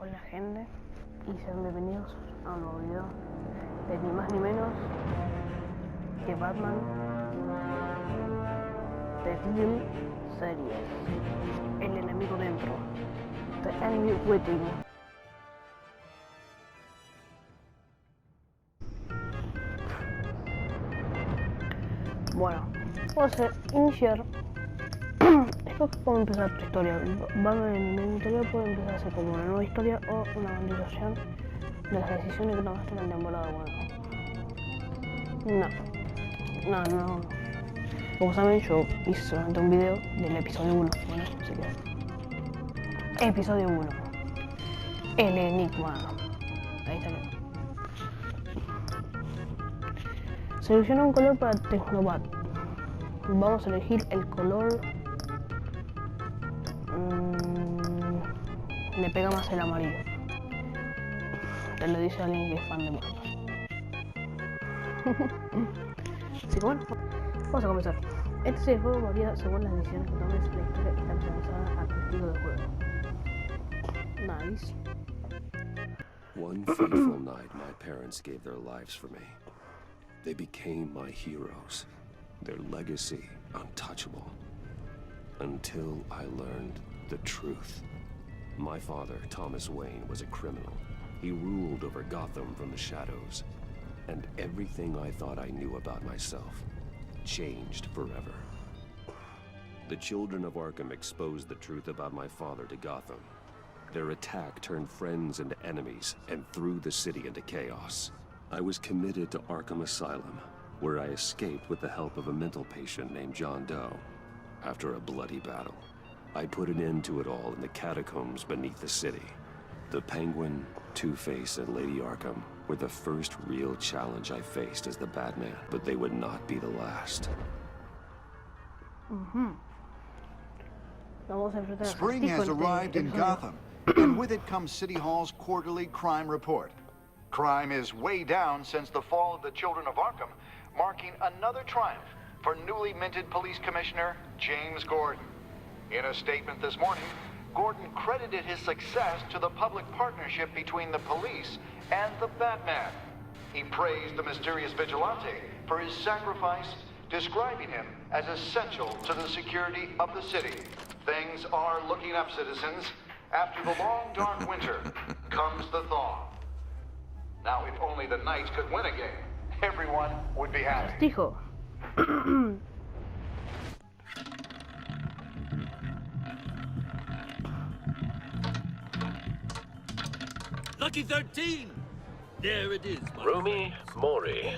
Hola gente y sean bienvenidos a un nuevo video de ni más ni menos que Batman The Film Series, el enemigo dentro, The Enemy Within. Bueno, vamos a iniciar. Escoge cómo empezar tu historia. Batman en mi historia puede empezar a ser como una nueva historia o una continuación de las decisiones que tomaste en la temporada 1. No. Como saben, yo hice solamente un video del episodio 1. Bueno, así que... Episodio 1. El enigma. Ahí está bien. Selecciona un color para Tecnobat. Vamos a elegir el color... le pega más el amarillo. Te lo dice alguien que es fan de Batman. Así que bueno, vamos a comenzar. Este es el juego varía según las decisiones que tomes. La historia está pensada al estilo del juego. Nice. One fateful night, my parents gave their lives for me. They became my heroes, their legacy untouchable. Until I learned the truth. My father, Thomas Wayne, was a criminal. He ruled over Gotham from the shadows. And everything I thought I knew about myself changed forever. The children of Arkham exposed the truth about my father to Gotham. Their attack turned friends into enemies and threw the city into chaos. I was committed to Arkham Asylum, where I escaped with the help of a mental patient named John Doe. After a bloody battle, I put an end to it all in the catacombs beneath the city. The Penguin, Two-Face, and Lady Arkham were the first real challenge I faced as the Batman, but they would not be the last. Spring has arrived in Gotham, and with it comes City Hall's quarterly crime report. Crime is way down since the fall of the Children of Arkham, marking another triumph for newly minted Police Commissioner James Gordon. In a statement this morning, Gordon credited his success to the public partnership between the police and the Batman. He praised the mysterious vigilante for his sacrifice, describing him as essential to the security of the city. Things are looking up, citizens. After the long, dark winter comes the thaw. Now, if only the Knights could win a game, everyone would be happy. Dijo. Lucky 13! There it is. Rumi Mori,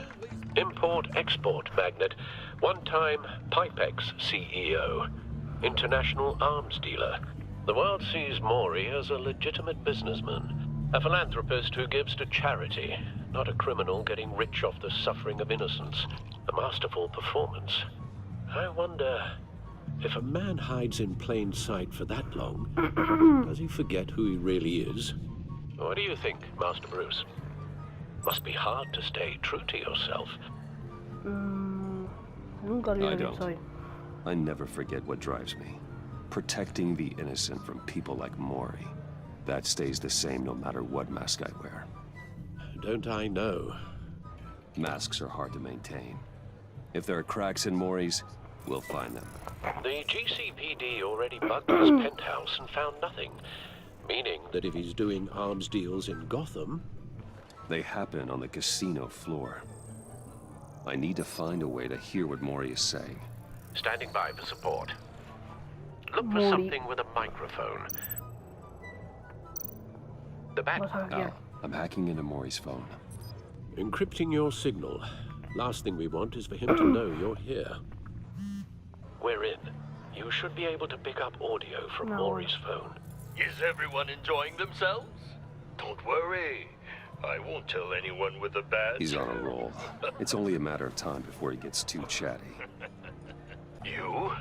import-export magnate, one-time Pipex CEO, international arms dealer. The world sees Mori as a legitimate businessman, a philanthropist who gives to charity, not a criminal getting rich off the suffering of innocence. A masterful performance. I wonder, if a man hides in plain sight for that long, does he forget who he really is? What do you think, Master Bruce? Must be hard to stay true to yourself. I don't. I never forget what drives me. Protecting the innocent from people like Mori. That stays the same no matter what mask I wear. Don't I know? Masks are hard to maintain. If there are cracks in Mori's, we'll find them. The GCPD already bugged his penthouse and found nothing. Meaning that if he's doing arms deals in Gotham... They happen on the casino floor. I need to find a way to hear what Mori is saying. Standing by for support. Look for something with a microphone. The back... Oh, I'm hacking into Mori's phone. Encrypting your signal. Last thing we want is for him to know you're here. We're in. You should be able to pick up audio from Mori's phone. Is everyone enjoying themselves? Don't worry. I won't tell anyone with a badge. He's on a roll. It's only a matter of time before he gets too chatty. You?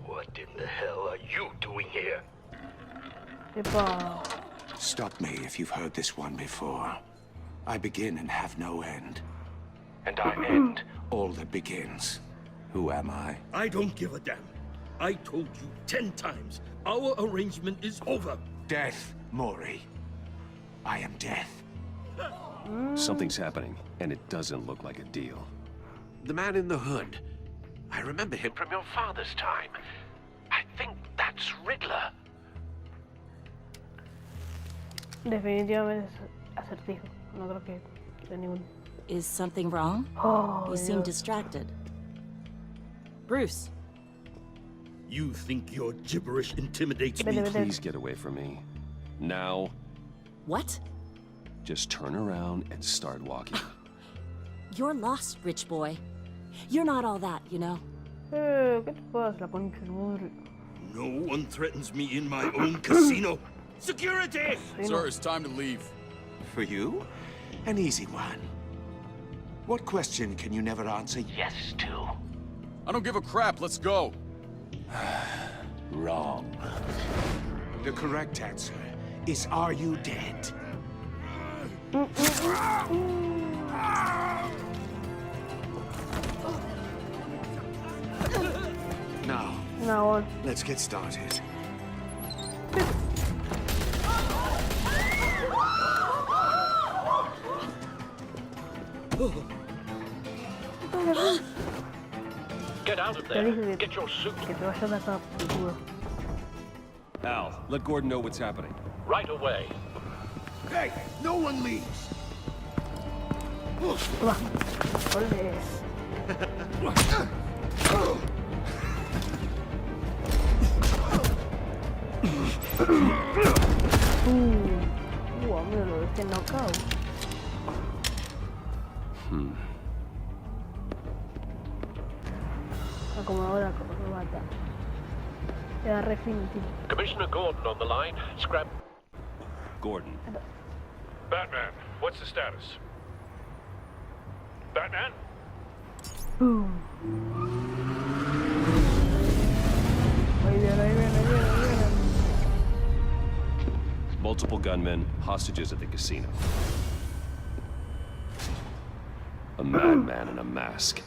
What in the hell are you doing here? Stop me if you've heard this one before. I begin and have no end. And I end all that begins. Who am I? I don't give a damn. I told you 10 times. Our arrangement is over. Death Maury, I am death. Something's happening, and it doesn't look like a deal. The man in the hood. I remember him from your father's time. I think that's Riddler. Definitivamente es acertijo. No creo que de ningún. Is something wrong? Oh, You seem distracted. Bruce. You think your gibberish intimidates me? Please get away from me. Now, What? just turn around and start walking. You're lost, rich boy. You're not all that, you know. ¿Qué te pasa, la concha de su madre? No one threatens me in my own casino. Security! Sir, it's time to leave. For you? An easy one. What question can you never answer yes to? I don't give a crap. Let's go. Wrong. The correct answer is, are you dead? Now, No, let's get started. Get out of te there. dije Get your suit. que te vayas de acá, peludo. Al, let Gordon know what's happening. Right away. Hey, no one leaves. Va. Ole. Amigo, lo dejé knockout. Acomodó la corbata. Era re finito. Commissioner Gordon on the line. Scrap. Gordon, Batman, what's the status? Batman? Boom. Ahí viene, ahí viene, ahí viene, ahí viene. multiple gunmen, hostages at the casino. A madman in a mask.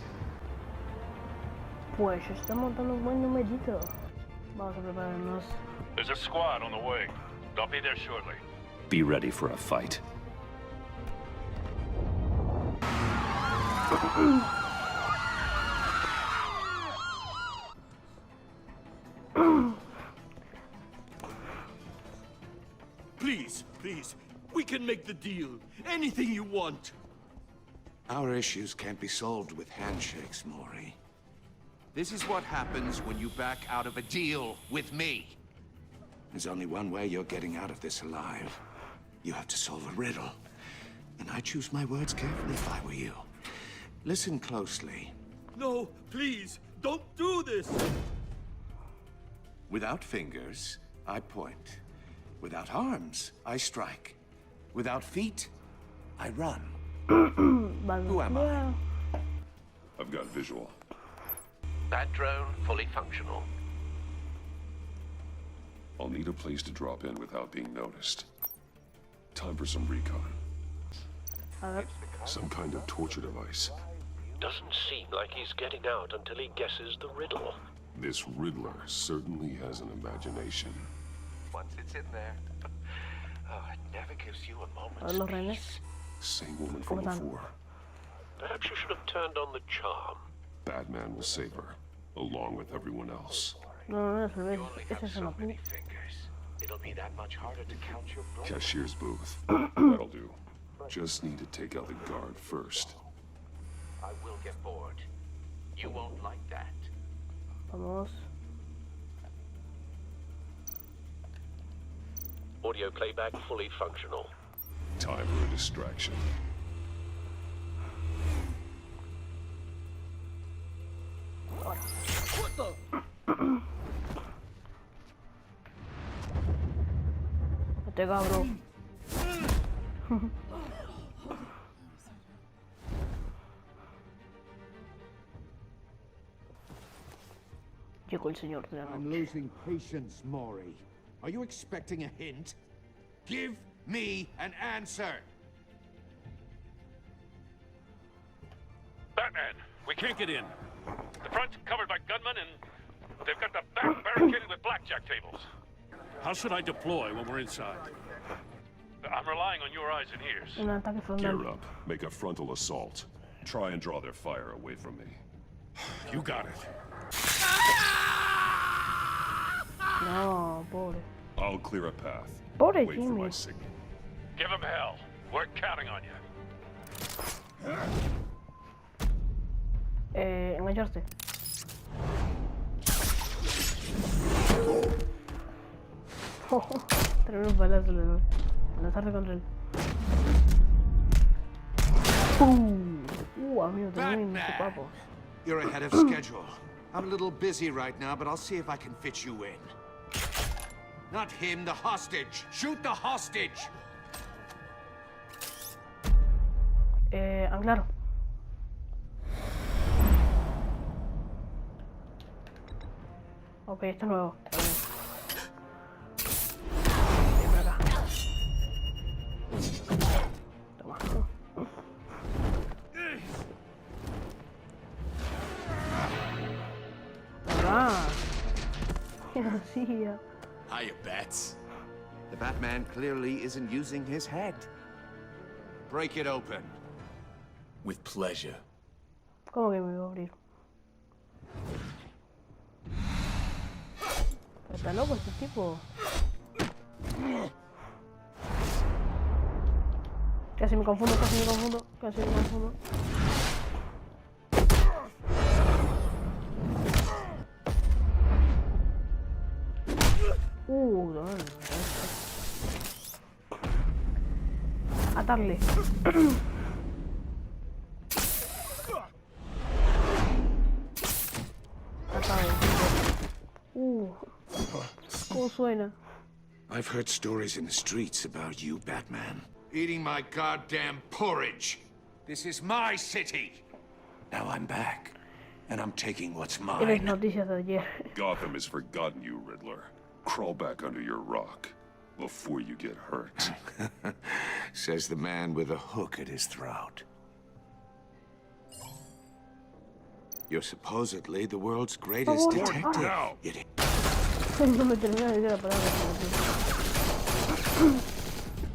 Pues está montando un buen numerito. Vamos a prepararnos. There's a squad on the way. They'll be there shortly. Be ready for a fight. Please, please, we can make the deal. Anything you want. Our issues can't be solved with handshakes, Maury. This is what happens when you back out of a deal with me. There's only one way you're getting out of this alive. You have to solve a riddle. And I choose my words carefully if I were you. Listen closely. No, please, don't do this. Without fingers, I point. Without arms, I strike. Without feet, I run. Who am I? I've got visual. That drone fully functional. I'll need a place to drop in without being noticed. Time for some recon. Some kind of torture device. Doesn't seem like he's getting out until he guesses the riddle. This Riddler certainly has an imagination. Once it's in there, it never gives you a Los moment's renes. peace. Same woman from ¿Cómo están? before. Perhaps you should have turned on the charm. Batman will save her, along with everyone else. No, no, no, You only ese have es una so many fingers. It'll be that much harder to count your bullets. Cashier's booth. That'll do. Just need to take out the guard first. I will get bored. You won't like that. Vamos. Audio playback fully functional. Time for a distraction. Este cabrón. Llegó el señor de la I'm noche. losing patience, Maury. Are you expecting a hint? Give me an answer. Batman, we can't get in. The front's covered by gunmen, and they've got the back barricaded with blackjack tables. How should I deploy when we're inside? I'm relying on your eyes and ears. Un ataque Gear frontal. up. Make a frontal assault. Try and draw their fire away from me. You got it. No, pobre. I'll clear a path. Pobre Wait for Jimmy. my signal. Give him hell. We're counting on you. Engancharse. Traer un balazo, le doy. Lanzarse contra él. Amigo, tengo mi papo. You're ahead of schedule. I'm a little busy right now, but I'll see if I can fit you in. Not him, the hostage. Shoot the hostage. Anclar. Ok, esto es nuevo. Ven por acá. Toma. Ah. Sí, ya. Hiya, Bats. The Batman clearly isn't using his head. Break it open. With pleasure. ¿Cómo que me iba a abrir? Está loco este tipo. Casi me confundo, casi me confundo, casi me confundo. Dale. Atarle. ¿Cómo suena? I've heard stories in the streets about you, Batman. Eating my goddamn porridge. This is my city. Now I'm back, and I'm taking what's Tienes mine. noticias de ayer. Gotham has forgotten you, Riddler. Crawl back under your rock before you get hurt. Says the man with a hook at his throat. You're supposedly the world's greatest Por favor, detective. Now! No me termina de decir la palabra.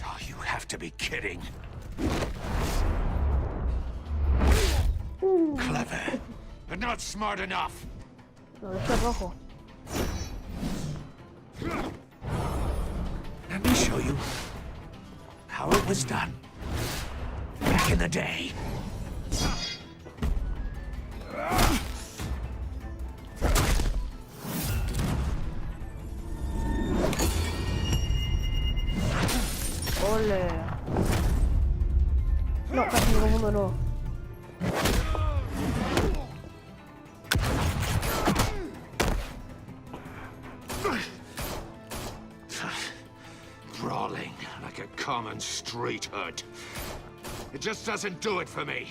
Oh, you have to be kidding. Clever, but not smart enough. No, este es rojo. Let me show you how it was done back in the day. Ole. No, casi me confundo, no. Brawling like a common street hood. It just doesn't do it for me.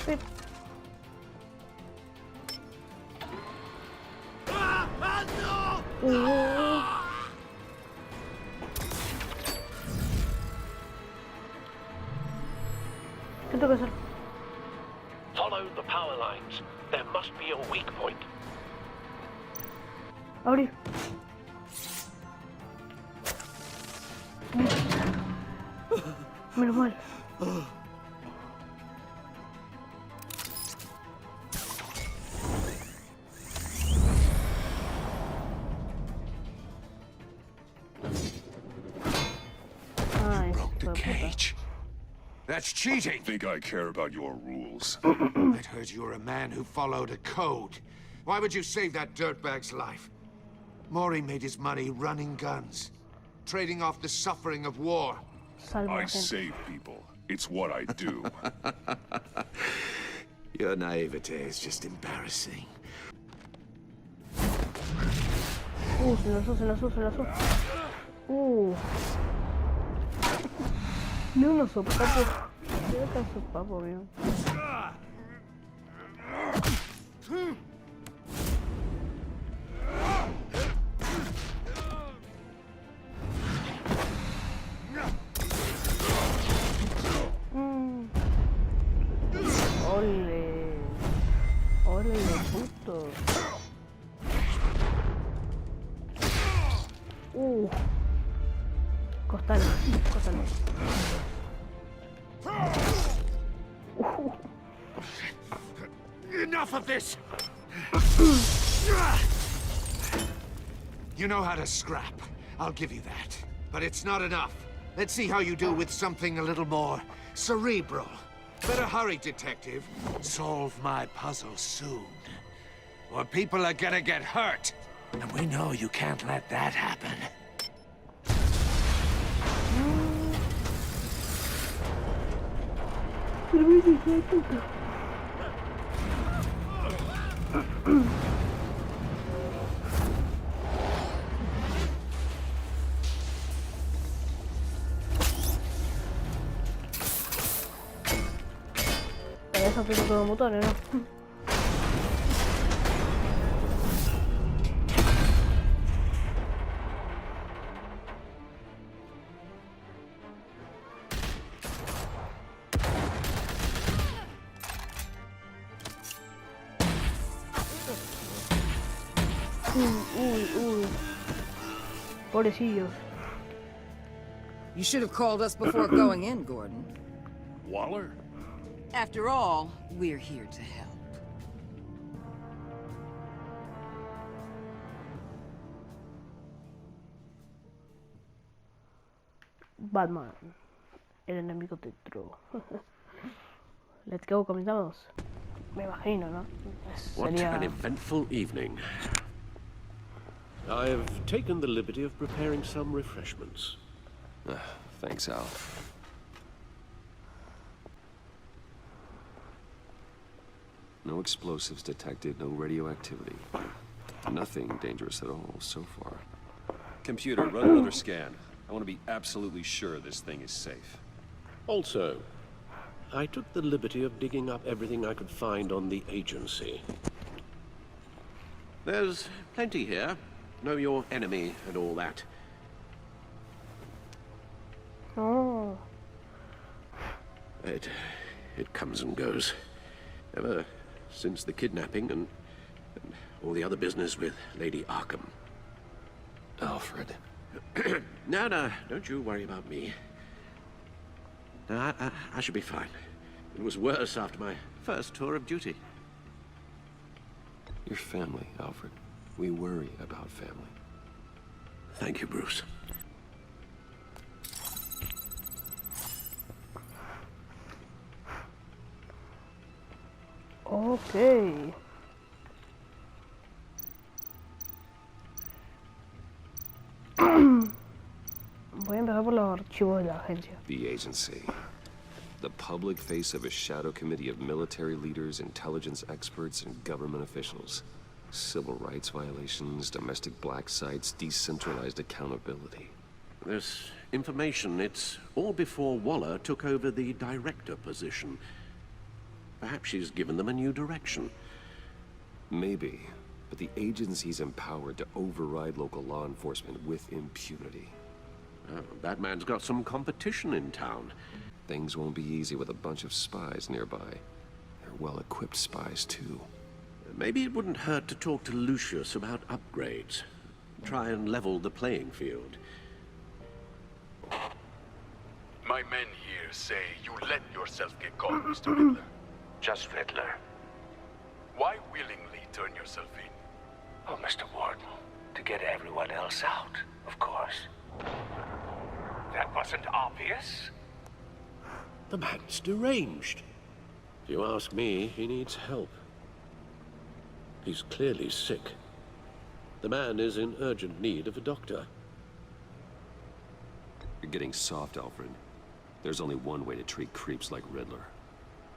Sí. ¿Qué tengo que hacer? Follow the power lines. There must be a weak point. Abrir. Menos mal. Ay, Broke the hijo de puta. cage. That's cheating. Think I care about your rules? I'd heard you were a man who followed a code. Why would you save that dirtbag's life? Maury made his money running guns, trading off the suffering of war. Salva a I la gente. save people. It's what I do. Your naivete is just embarrassing. Se lanzó, se lanzó, se lanzó. Ni unos sopapos. Mira que sopapo, bien. Ole. Ole, de puto. Costalo, costalo. Enough of this! You know how to scrap. I'll give you that. But it's not enough. Let's see how you do with something a little more cerebral. Better hurry, detective. Solve my puzzle soon. Or people are gonna get hurt. And we know you can't let that happen. Eso aprieta todo el motor, ¿no? Uy. Pobrecillos. You should have called us before going in, Gordon. Waller? After all, we're here to help. Batman, el enemigo dentro. Let's go, comenzamos. Me imagino, ¿no? What an eventful evening. I've taken the liberty of preparing some refreshments. Thanks, Al. No explosives detected, no radioactivity. Nothing dangerous at all so far. Computer, run another scan. I want to be absolutely sure this thing is safe. Also, I took the liberty of digging up everything I could find on the agency. There's plenty here. Know your enemy and all that. Oh. It comes and goes. Ever since the kidnapping and all the other business with Lady Arkham. Alfred. No, don't you worry about me. No, I should be fine. It was worse after my first tour of duty. Your family, Alfred. We worry about family. Thank you, Bruce. Okay. Voy a empezar por los archivos de la agencia. The agency. The public face of a shadow committee of military leaders, intelligence experts, and government officials. Civil rights violations, domestic black sites, decentralized accountability. This information, it's all before Waller took over the director position. Perhaps she's given them a new direction. Maybe, but the agency's empowered to override local law enforcement with impunity. Batman's got some competition in town. Things won't be easy with a bunch of spies nearby. They're well-equipped spies, too. Maybe it wouldn't hurt to talk to Lucius about upgrades. Try and level the playing field. My men here say you let yourself get caught, Mr. Riddler. Just Riddler. Why willingly turn yourself in? Oh, Mr. Warden, to get everyone else out, of course. That wasn't obvious. The man's deranged. If you ask me, he needs help. He's clearly sick. The man is in urgent need of a doctor. You're getting soft, Alfred. There's only one way to treat creeps like Riddler.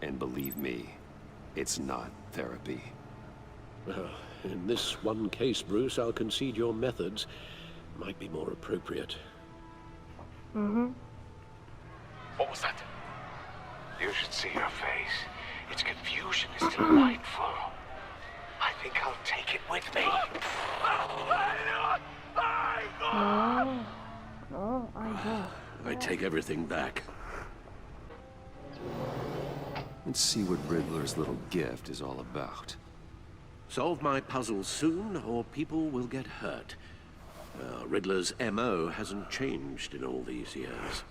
And believe me, it's not therapy. Well, in this one case, Bruce, I'll concede your methods might be more appropriate. What was that? You should see her face. Its confusion is delightful. I think I'll take it with me. I take everything back. Let's see what Riddler's little gift is all about. Solve my puzzle soon, or people will get hurt. Well, Riddler's MO hasn't changed in all these years.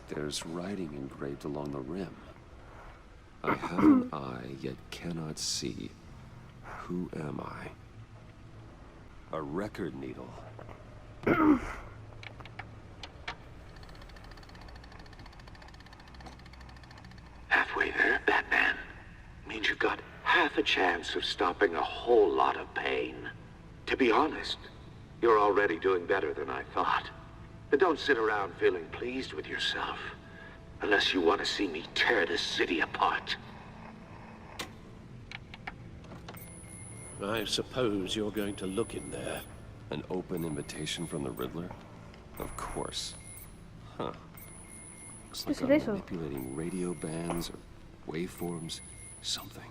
There's writing engraved along the rim. I have an eye, yet cannot see. Who am I? A record needle. Halfway there, Batman. Means you've got half a chance of stopping a whole lot of pain. To be honest, you're already doing better than I thought. But don't sit around feeling pleased with yourself. Unless you want to see me tear this city apart. I suppose you're going to look in there. An open invitation from the Riddler? Of course. Huh. Looks like I'm manipulating radio bands or waveforms. Something.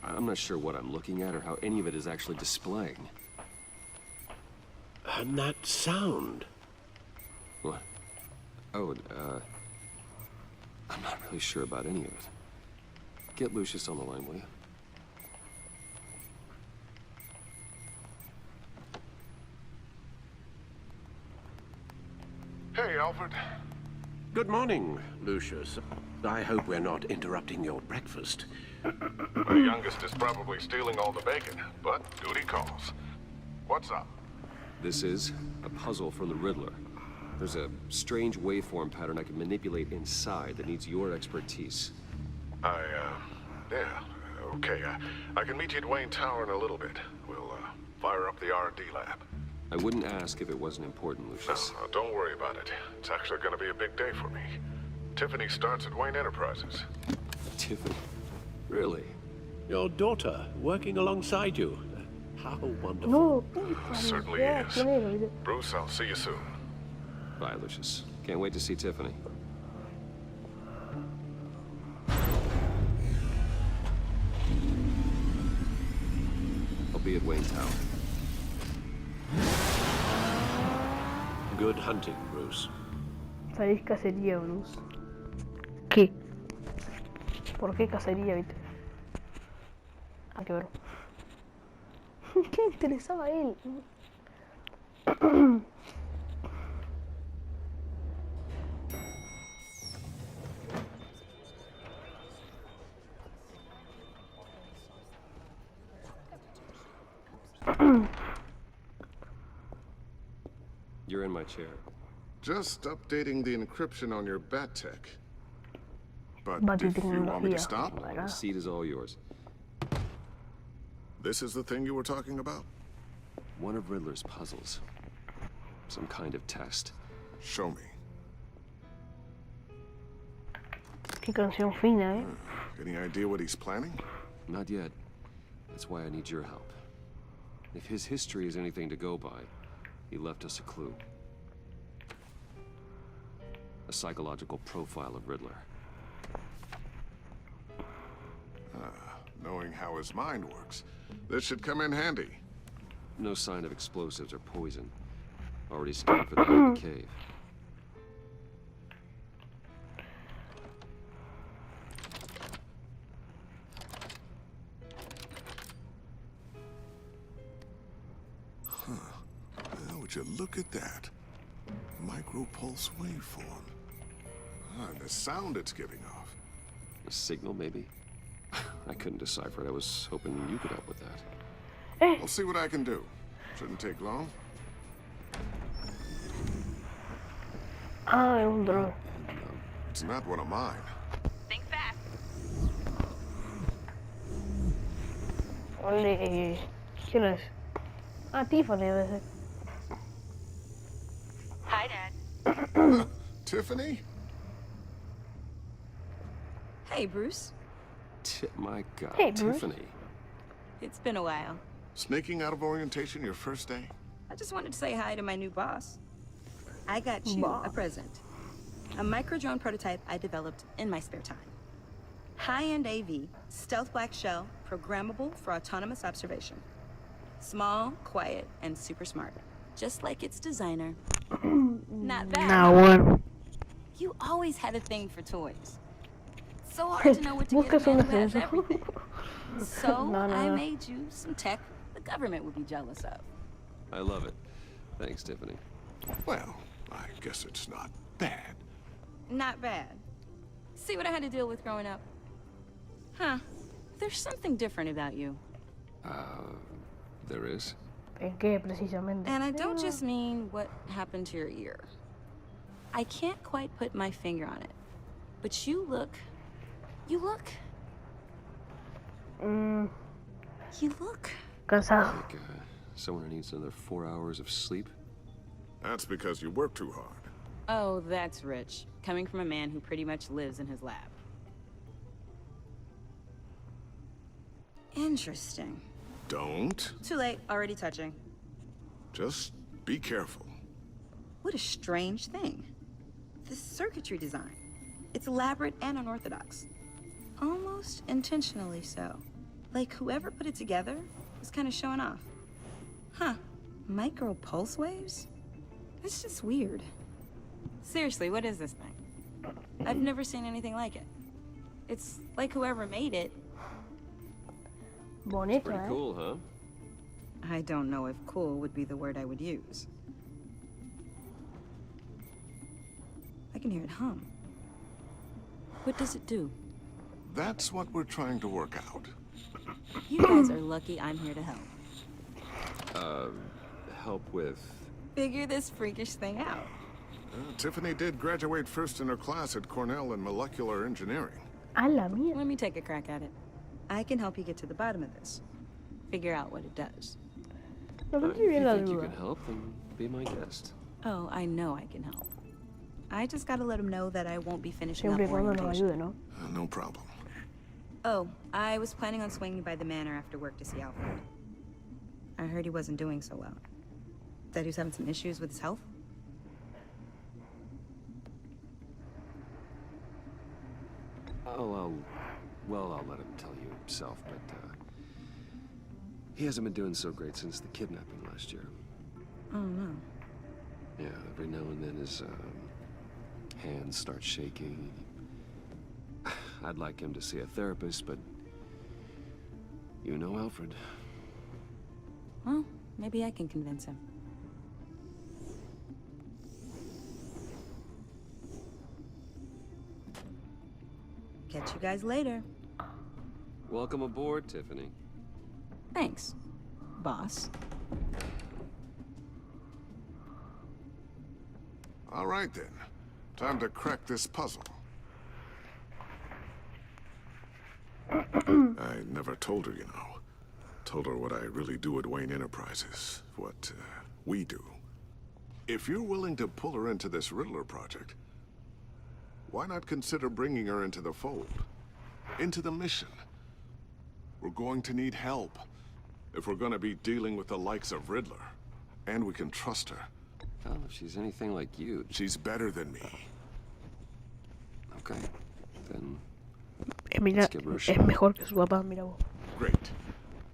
I'm not sure what I'm looking at or how any of it is actually displaying. And that sound. What? Oh, I'm not really sure about any of it. Get Lucius on the line, will you? Hey, Alfred. Good morning, Lucius. I hope we're not interrupting your breakfast. My youngest is probably stealing all the bacon, but duty calls. What's up? This is a puzzle from the Riddler. There's a strange waveform pattern I can manipulate inside that needs your expertise. Yeah, okay. I can meet you at Wayne Tower in a little bit. We'll, fire up the R&D lab. I wouldn't ask if it wasn't important, Lucius. No, don't worry about it. It's actually gonna be a big day for me. Tiffany starts at Wayne Enterprises. Tiffany? Really? Your daughter, working alongside you. How wonderful. No. Certainly is. Bruce, I'll see you soon. Bye, Lucius. Can't wait to see Tiffany. I'll be at Wayne Tower. Good hunting, Bruce. Feliz cacería, Bruce. ¿Qué? ¿Por qué cacería, viste? Ah, qué ver. ¿Qué le interesaba a él? You're in my chair. Just updating the encryption on your bat tech. But Bat if you want me to tecnología. stop, The seat is all yours. this is the thing you were talking about? One of Riddler's puzzles. Some kind of test. Show me. Qué canción fina, eh. Any idea what he's planning? Not yet. That's why I need your help. If his history is anything to go by, he left us a clue. A psychological profile of Riddler. Knowing how his mind works, this should come in handy. No sign of explosives or poison. Already scanned for that in the cave. Would you look at that? Micropulse waveform. And the sound it's giving off. A signal, maybe? I couldn't decipher it. I was hoping you could help with that. I'll see what I can do. Shouldn't take long. Ah, es un dron. It's not one of mine. Think fast. Ole, ¿quién es? Ah, Tiffany debe ser. Hi, Dad. Tiffany? Hey, Bruce. My God, Hey, Bruce. Tiffany. It's been a while. Sneaking out of orientation your first day? I just wanted to say hi to my new boss. I got you a present. A micro-drone prototype I developed in my spare time. High-end AV, stealth black shell, programmable for autonomous observation. Small, quiet, and super smart. just like its designer. Not bad. Nah, bueno. You always had a thing for toys. So hard to know what to get a man who has everything. So I made you some tech the government would be jealous of. I love it. Thanks, Tiffany. Well, I guess it's not bad. Not bad. See what I had to deal with growing up? Huh. There's something different about you. There is? ¿En qué precisamente? And I don't just mean what happened to your ear. I can't quite put my finger on it. But you look... Cansado. Like, someone who needs another 4 hours of sleep? That's because you work too hard. Oh, that's rich. Coming from a man who pretty much lives in his lab. Interesting. Don't. Too late. Already touching. Just be careful. What a strange thing. The circuitry design. It's elaborate and unorthodox. Almost intentionally so. Like whoever put it together was kind of showing off. Huh. Micro pulse waves? That's just weird. Seriously, what is this thing? I've never seen anything like it. It's like whoever made it. Bonito, Pretty cool, huh? I don't know if cool would be the word I would use. I can hear it hum. What does it do? That's what we're trying to work out. You guys are lucky I'm here to help. Help with... Figure this freakish thing out. Tiffany did graduate first in her class at Cornell in molecular engineering. A la mía. Let me take a crack at it. I can help you get to the bottom of this. Figure out what it does. No, If you think you can help, then be my guest. Oh, I know I can help. I just gotta let him know that I won't be finishing up Siempre y cuando nos orientation. ayude, ¿no? No problem. Oh, I was planning on swinging by the manor after work to see Alfred. I heard he wasn't doing so well. That he was having some issues with his health. I'll let him tell you himself, but, he hasn't been doing so great since the kidnapping last year. Oh, no. Yeah, every now and then his, hands start shaking. I'd like him to see a therapist, but you know Alfred. Well, maybe I can convince him. Catch you guys later. Welcome aboard, Tiffany. Thanks, boss. All right, then. Time to crack this puzzle. I never told her, you know. Told her what I really do at Wayne Enterprises. What, we do. If you're willing to pull her into this Riddler project, why not consider bringing her into the fold? Into the mission? We're going to need help if we're going to be dealing with the likes of Riddler. And we can trust her. Well, if she's anything like you... She's better than me. Okay, then... Mira, es mejor que su papá, mira vos. Great.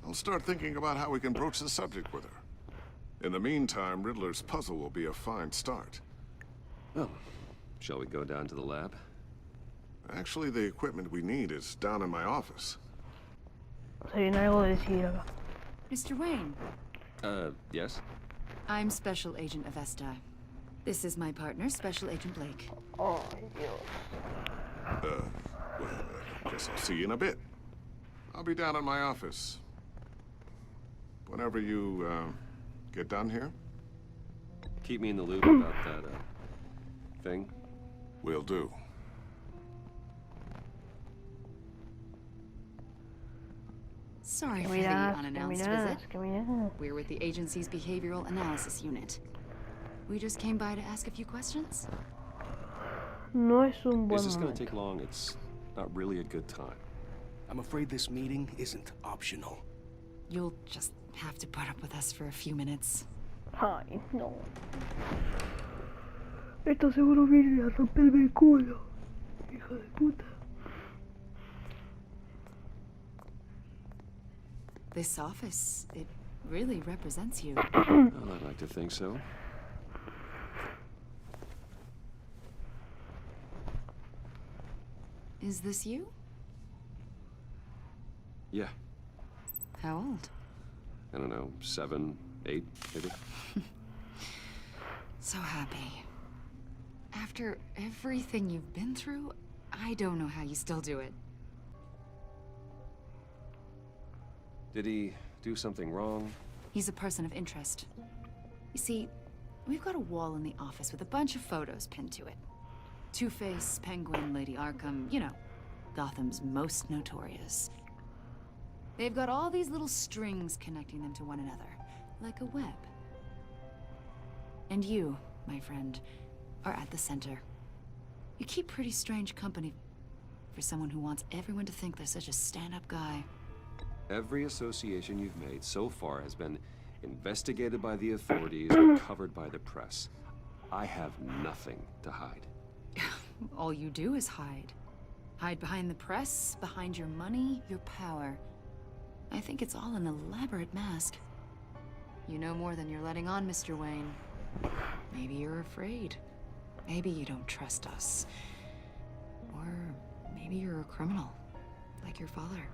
I'll start thinking about how we can broach the subject with her. In the meantime, Riddler's puzzle will be a fine start. Oh, shall we go down to the lab? Actually, the equipment we need is down in my office. Tiene algo de decir acá. Mr. Wayne. Yes? I'm Special Agent Avesta. This is my partner, Special Agent Blake. Oh, Dios. Well, guess I'll see you in a bit. I'll be down in my office. Whenever you, get done here. Keep me in the loop about that, thing. Will do. Sorry for the unannounced visit. We're with the agency's behavioral analysis unit. We just came by to ask a few questions. No es un buen This is going momento. to take long. It's not really a good time. I'm afraid this meeting isn't optional. You'll just have to put up with us for a few minutes. Ay, no. Esto seguro viene a romperme el culo. Hijo de puta. This office, it really represents you. Well, I'd like to think so. Is this you? Yeah. How old? I don't know, 7, 8, maybe? So happy. After everything you've been through, I don't know how you still do it. Did he do something wrong? He's a person of interest. You see, we've got a wall in the office with a bunch of photos pinned to it. Two-Face, Penguin, Lady Arkham, you know, Gotham's most notorious. They've got all these little strings connecting them to one another, like a web. And you, my friend, are at the center. You keep pretty strange company for someone who wants everyone to think they're such a stand-up guy. Every association you've made so far has been investigated by the authorities or covered by the press. I have nothing to hide. All you do is hide. Hide behind the press, behind your money, your power. I think it's all an elaborate mask. You know more than you're letting on, Mr. Wayne. Maybe you're afraid. Maybe you don't trust us. Or maybe you're a criminal, like your father.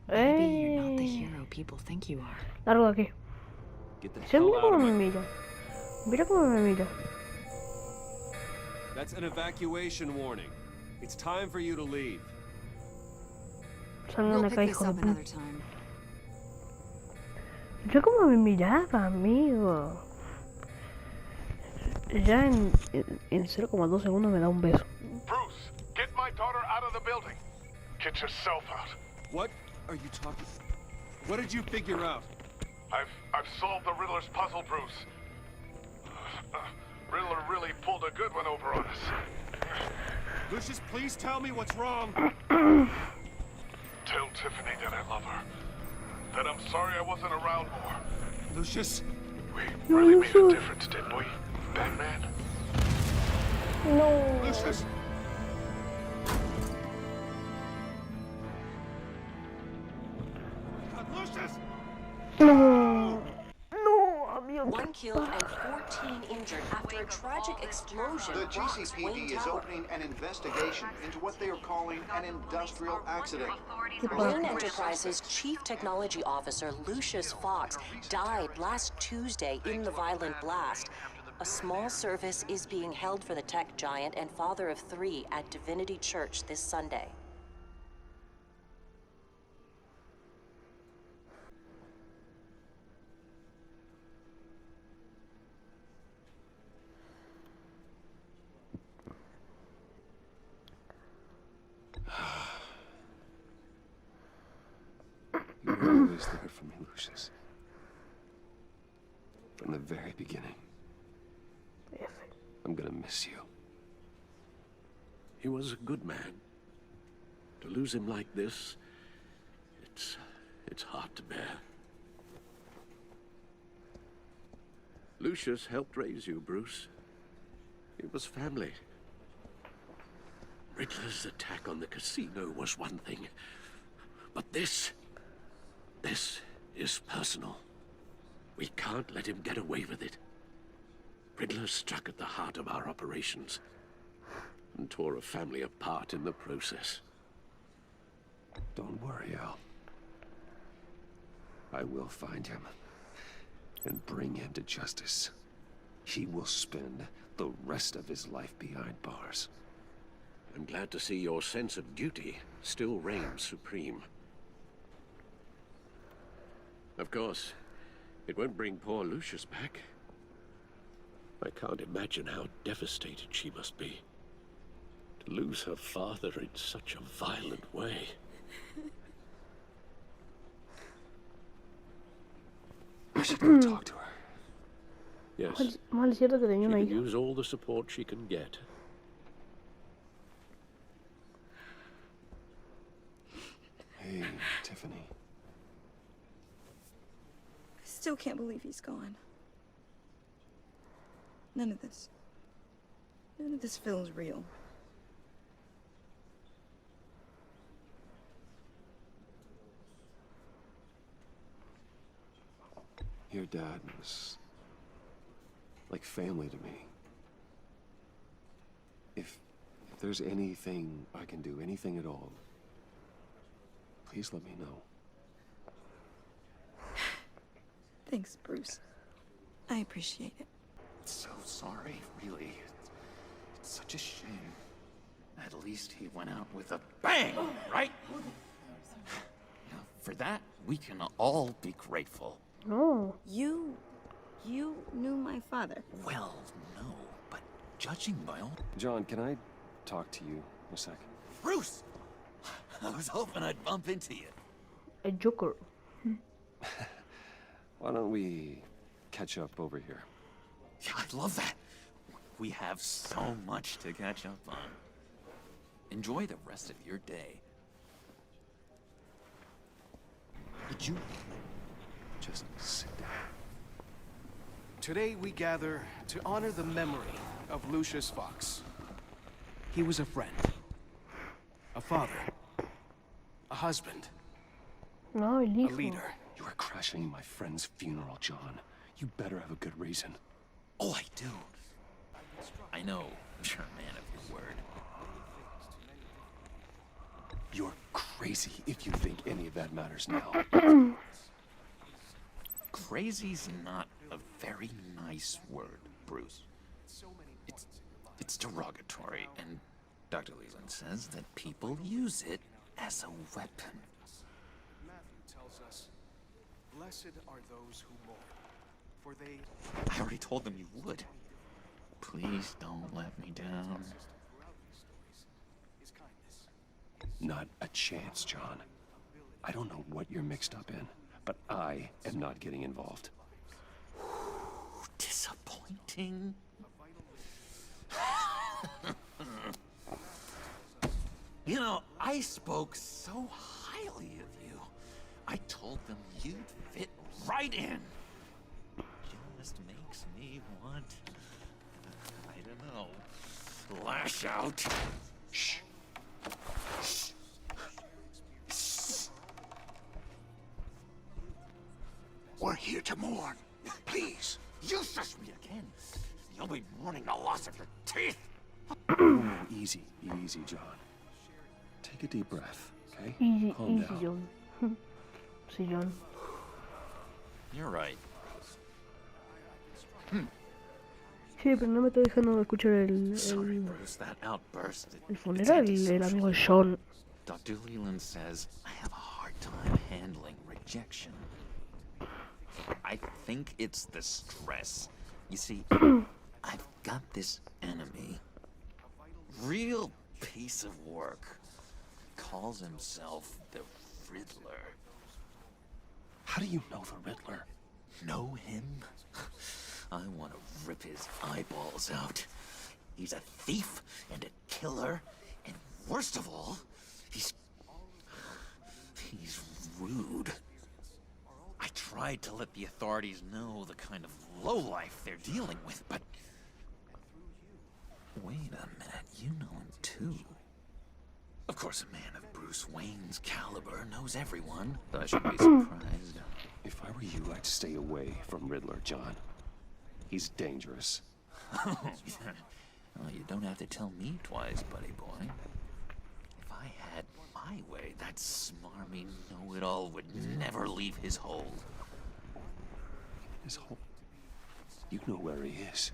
Maybe you're not the hero people think you are. Largo de aquí. Sí, mira cómo me mira. Mira cómo me mira. That's an evacuation warning. It's time for you to leave. We'll pick this up another time. Mira cómo me miraba, amigo. Ya en 0,2 segundos me da un beso. Bruce, get my daughter out of the building. Get yourself out. What are you talking? What did you figure out? I've solved the Riddler's puzzle, Bruce. Riddler really pulled a good one over on us. Lucius, please tell me what's wrong. Tell Tiffany that I love her. That I'm sorry I wasn't around more. Lucius? We really made a difference, didn't we, Batman? No. Lucius! Lucius! No. No, amigo. 1 killed and 14 injured after a tragic explosion. The rocks Wayne GCPD is Tower. opening an investigation into what they are calling an industrial accident. Wayne Enterprises Chief Technology Officer Lucius Fox died last Tuesday in the violent blast. A small service is being held for the tech giant and father of 3 at Divinity Church this Sunday. You were always there for me, Lucius. From the very beginning. I'm gonna miss you. He was a good man. To lose him like this, it's hard to bear. Lucius helped raise you, Bruce. It was family. Riddler's attack on the casino was one thing, but this is personal. We can't let him get away with it. Riddler struck at the heart of our operations and tore a family apart in the process. Don't worry, Al. I will find him and bring him to justice. He will spend the rest of his life behind bars. I'm glad to see your sense of duty still reigns supreme. Of course, it won't bring poor Lucius back. I can't imagine how devastated she must be. To lose her father in such a violent way. I should go talk to her. Yes. Mal es cierto que tenía She una can hija. use all the support she can get. Hey, Tiffany. I still can't believe he's gone. None of this feels real. Your dad was like family to me. If there's anything I can do, anything at all, please let me know. Thanks, Bruce. I appreciate it. So sorry, really. It's such a shame. At least he went out with a bang, right? Yeah, for that, we can all be grateful. Oh. You knew my father. Well, no, but judging by all... John, can I talk to you a sec? Bruce! I was hoping I'd bump into you. A Joker. Why don't we catch up over here? Yeah, I'd love that. We have so much to catch up on. Enjoy the rest of your day. Did you just sit down? Today we gather to honor the memory of Lucius Fox. He was a friend, a father, a husband, No, el a hijo. leader. You are crashing my friend's funeral, John. You better have a good reason. Oh, I do. I know you're a man of your word. You're crazy if you think any of that matters now. Crazy's not a very nice word, Bruce. It's derogatory, and Dr. Leland says that people use it as a weapon. Matthew tells us, blessed are those who mourn, for they... I already told them you would. Please don't let me down. Not a chance, John. I don't know what you're mixed up in, but I am not getting involved. Disappointing. You know, I spoke so highly of you. I told them you'd fit right in. Just makes me want, I don't know, lash out. Shh. We're here to mourn. Please. You shush me again. You'll be mourning the loss of your teeth. Ooh, easy, easy, John. Take a deep breath, okay? Easy, Calm easy, down. John. Sí, John. You're right. Sí, pero no me está dejando escuchar Sorry, Bruce, that outburst. el funeral, el amigo de John. Dr. Leland says I have a hard time handling rejection. I think it's the stress. You see, I've got this enemy. Real piece of work. Calls himself the Riddler. How do you know the Riddler? Know him? I want to rip his eyeballs out. He's a thief and a killer, and worst of all, he's rude. I tried to let the authorities know the kind of lowlife they're dealing with, but... Wait a minute, you know him too. Of course, a man of Bruce Wayne's caliber knows everyone, but I shouldn't be surprised. If I were you, I'd stay away from Riddler, John. He's dangerous. Oh, yeah. Well, you don't have to tell me twice, buddy boy. If I had my way, that smarmy know-it-all would never leave his hold. His hold? You know where he is.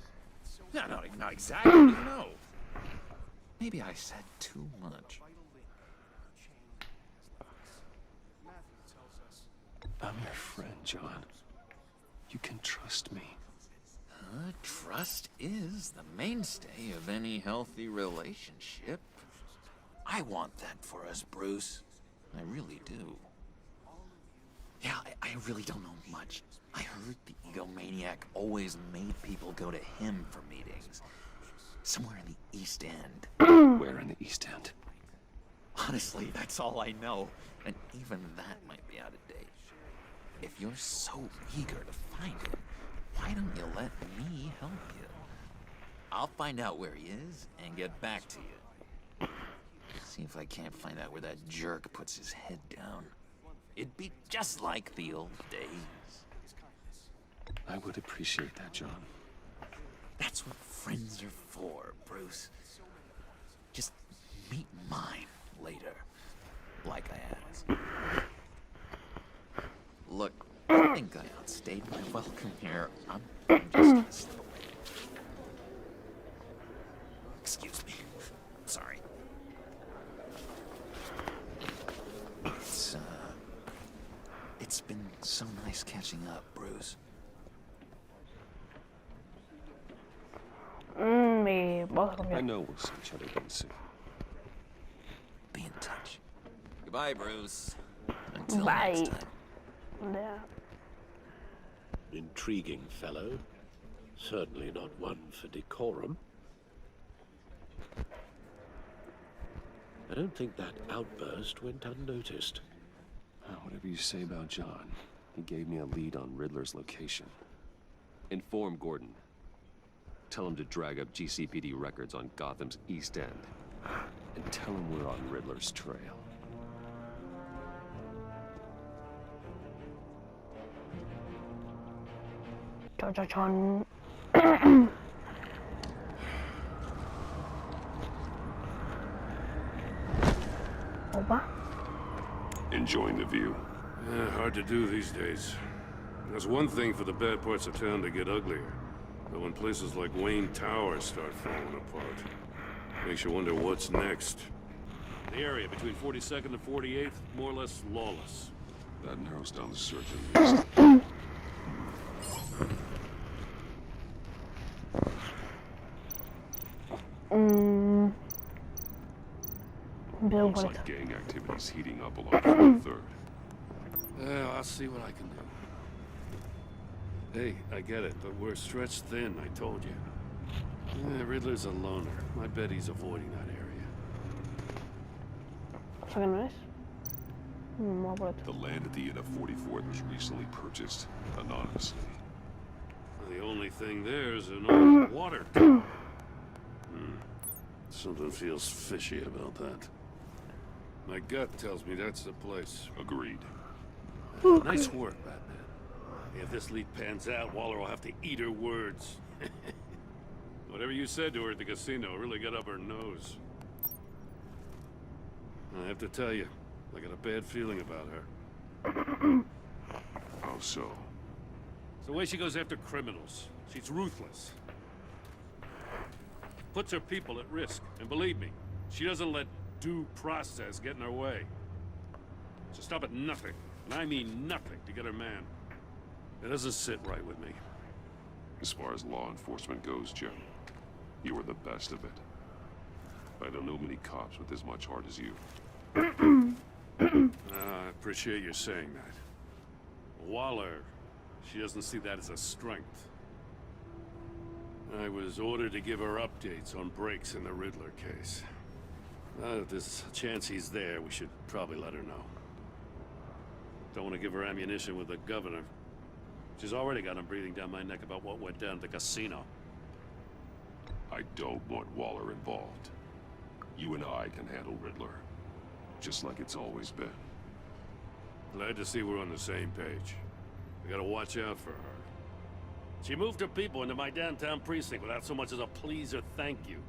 No, not exactly, no. Maybe I said too much. I'm your friend, John. You can trust me. Trust is the mainstay of any healthy relationship. I want that for us, Bruce. I really do. Yeah, I really don't know much. I heard the egomaniac always made people go to him for meetings. Somewhere in the East End. Where in the East End? Honestly, that's all I know. And even that might be out of date. If you're so eager to find him, why don't you let me help you? I'll find out where he is and get back to you. See if I can't find out where that jerk puts his head down. It'd be just like the old days. I would appreciate that, John. That's what friends are for, Bruce. Just meet mine later, like I asked. Look, I think I outstayed my welcome here. I'm just gonna slip away. Excuse me. Sorry. It's been so nice catching up, Bruce. I know we'll see each other again soon. Be in touch. Goodbye, Bruce. Until next time. Yeah. Intriguing fellow. Certainly not one for decorum. I don't think that outburst went unnoticed. Whatever you say about John, he gave me a lead on Riddler's location. Inform Gordon. Tell him to drag up GCPD records on Gotham's East End. And tell him we're on Riddler's trail. John. Opa. Enjoying the view? Yeah, hard to do these days. There's one thing for the bad parts of town to get uglier. But when places like Wayne Tower start falling apart, makes you wonder what's next. The area between 42nd and 48th, more or less lawless. That narrows down the search at least. Looks like gang activity's heating up along 43rd. Well, I'll see what I can do. Hey, I get it, but we're stretched thin, I told you. Riddler's a loner. I bet he's avoiding that area. The land at the end of 44th was recently purchased anonymously. The only thing there is an old water tower. Something feels fishy about that. My gut tells me that's the place. Agreed. Nice work, Batman. If this lead pans out, Waller will have to eat her words. Whatever you said to her at the casino really got up her nose. I have to tell you, I got a bad feeling about her. How so? It's the way she goes after criminals. She's ruthless. Puts her people at risk. And believe me, she doesn't let due process get in her way. She'll stop at nothing, and I mean nothing, to get her man. It doesn't sit right with me. As far as law enforcement goes, Jim, you are the best of it. I don't know many cops with as much heart as you. I appreciate you saying that. Waller, she doesn't see that as a strength. I was ordered to give her updates on breaks in the Riddler case. If there's a chance he's there, we should probably let her know. Don't want to give her ammunition with the governor. She's already got him breathing down my neck about what went down at the casino. I don't want Waller involved. You and I can handle Riddler, just like it's always been. Glad to see we're on the same page. We gotta watch out for her. She moved her people into my downtown precinct without so much as a please or thank you.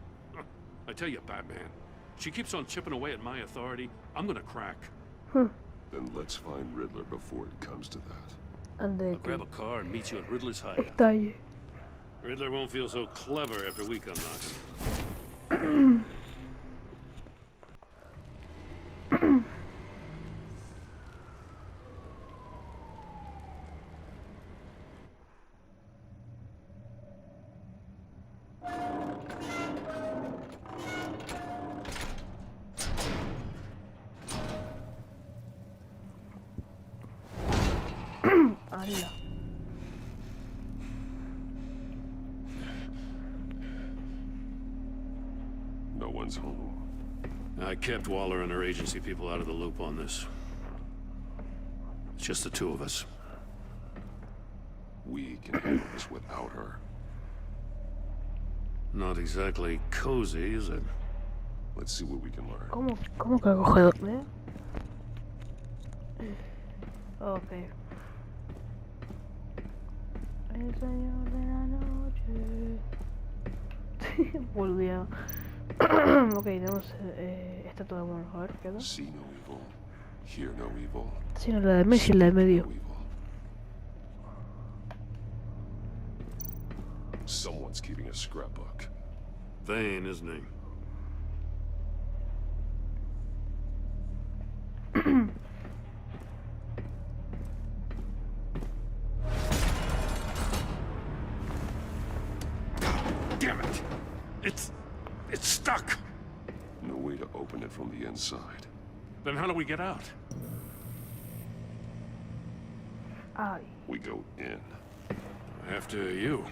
I tell you, Batman, she keeps on chipping away at my authority, I'm gonna crack. Then let's find Riddler before it comes to that. I'll grab a car and meet you at Riddler's hideout. Riddler won't feel so clever after we come knocking. No one's home. I kept Waller and her agency people out of the loop on this. It's just the two of us. We can handle this without her. Not exactly cozy, is it? Let's see what we can learn. ¿Cómo que acogedor? Ok. El señor de la noche. Volvió. Ok, tenemos esta toda bueno. A ver, queda. See no evil, hear no evil. Sí, no, la de Messi, la de medio. Someone's keeping a scrapbook. Vain, isn't he? Damn it! It's stuck! No way to open it from the inside. Then how do we get out? Ay. We go in. After you.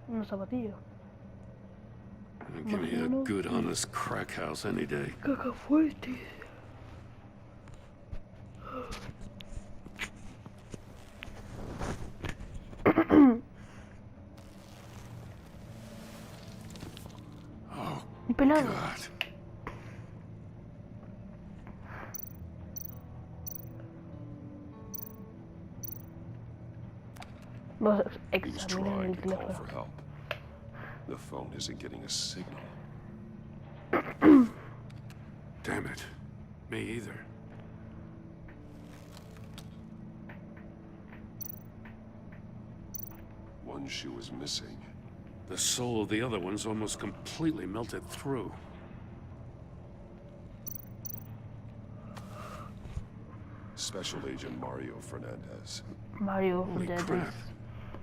Unos zapatillos. Give me a good, honest crack house any day. Caca fuerte. Oh, un pelado. God. Vamos a He was examinar trying el to call teléfono. for help. The phone isn't getting a signal. Damn it. Me either. One shoe is missing. The soul of the other one's almost completely melted through. Special Agent Mario Fernandez. Mario Holy Fernandez. crap.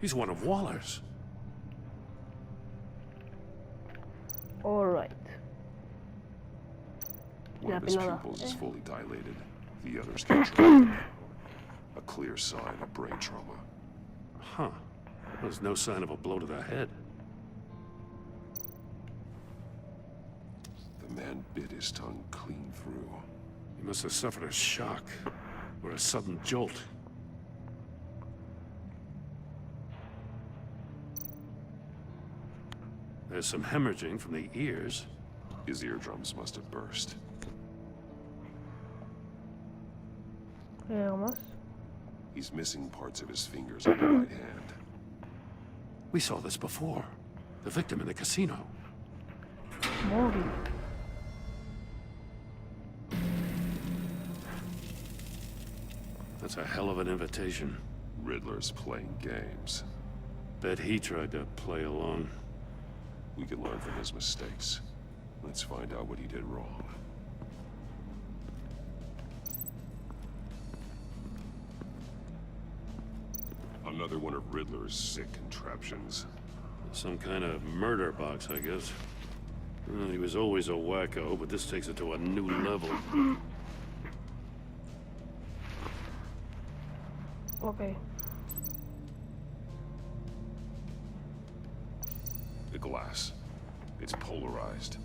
He's one of Waller's. Alright. One La of his pelada. pupils is fully dilated. The others contracted. A clear sign of brain trauma. Huh. There's no sign of a blow to the head. The man bit his tongue clean through. He must have suffered a shock or a sudden jolt. There's some hemorrhaging from the ears. His eardrums must have burst. ¿Algo más? He's missing parts of his fingers on the right hand. We saw this before. The victim in the casino. Mori. That's a hell of an invitation. Riddler's playing games. Bet he tried to play along. We can learn from his mistakes. Let's find out what he did wrong. Another one of Riddler's sick contraptions. Some kind of murder box, I guess. Well, he was always a wacko, but this takes it to a new level. Okay. The glass. It's polarized.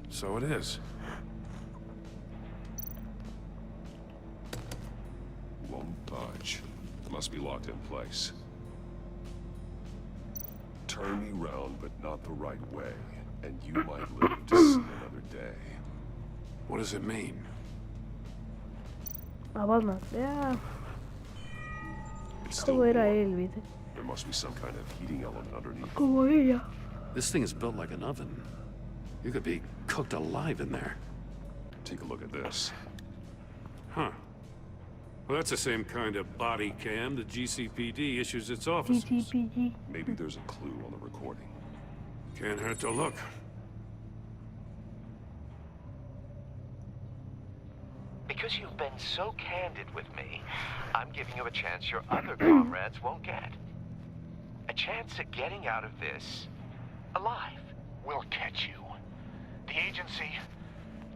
So it is. Won't budge. It must be locked in place. Turn me round, but not the right way, and you might live to see another day. What does it mean? A Batman. Ya. It's ¿Cómo still era warm. él, viste? There must be some kind of heating element underneath. Como ella. This thing is built like an oven. You could be cooked alive in there. Take a look at this. Huh. Well, that's the same kind of body cam the GCPD issues its officers. GCPD. Maybe there's a clue on the recording. Can't hurt to look. Because you've been so candid with me, I'm giving you a chance your other comrades won't get. A chance at getting out of this alive. We'll catch you. The agency,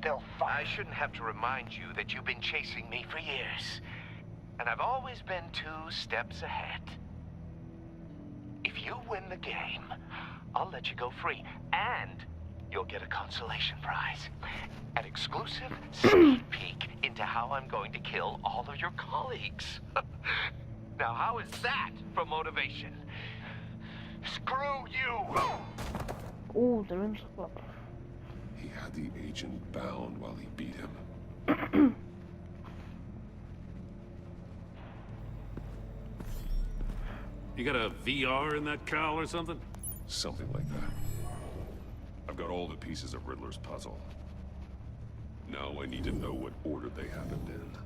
they'll find... I shouldn't have to remind you that you've been chasing me for years. And I've always been 2 steps ahead. If you win the game, I'll let you go free. And you'll get a consolation prize. An exclusive sneak peek into to how I'm going to kill all of your colleagues. Now, how is that for motivation? Screw you! Tremendo. He had the agent bound while he beat him. You got a VR in that cowl or something? Something like that. I've got all the pieces of Riddler's puzzle. Now I need to know what order they happened in.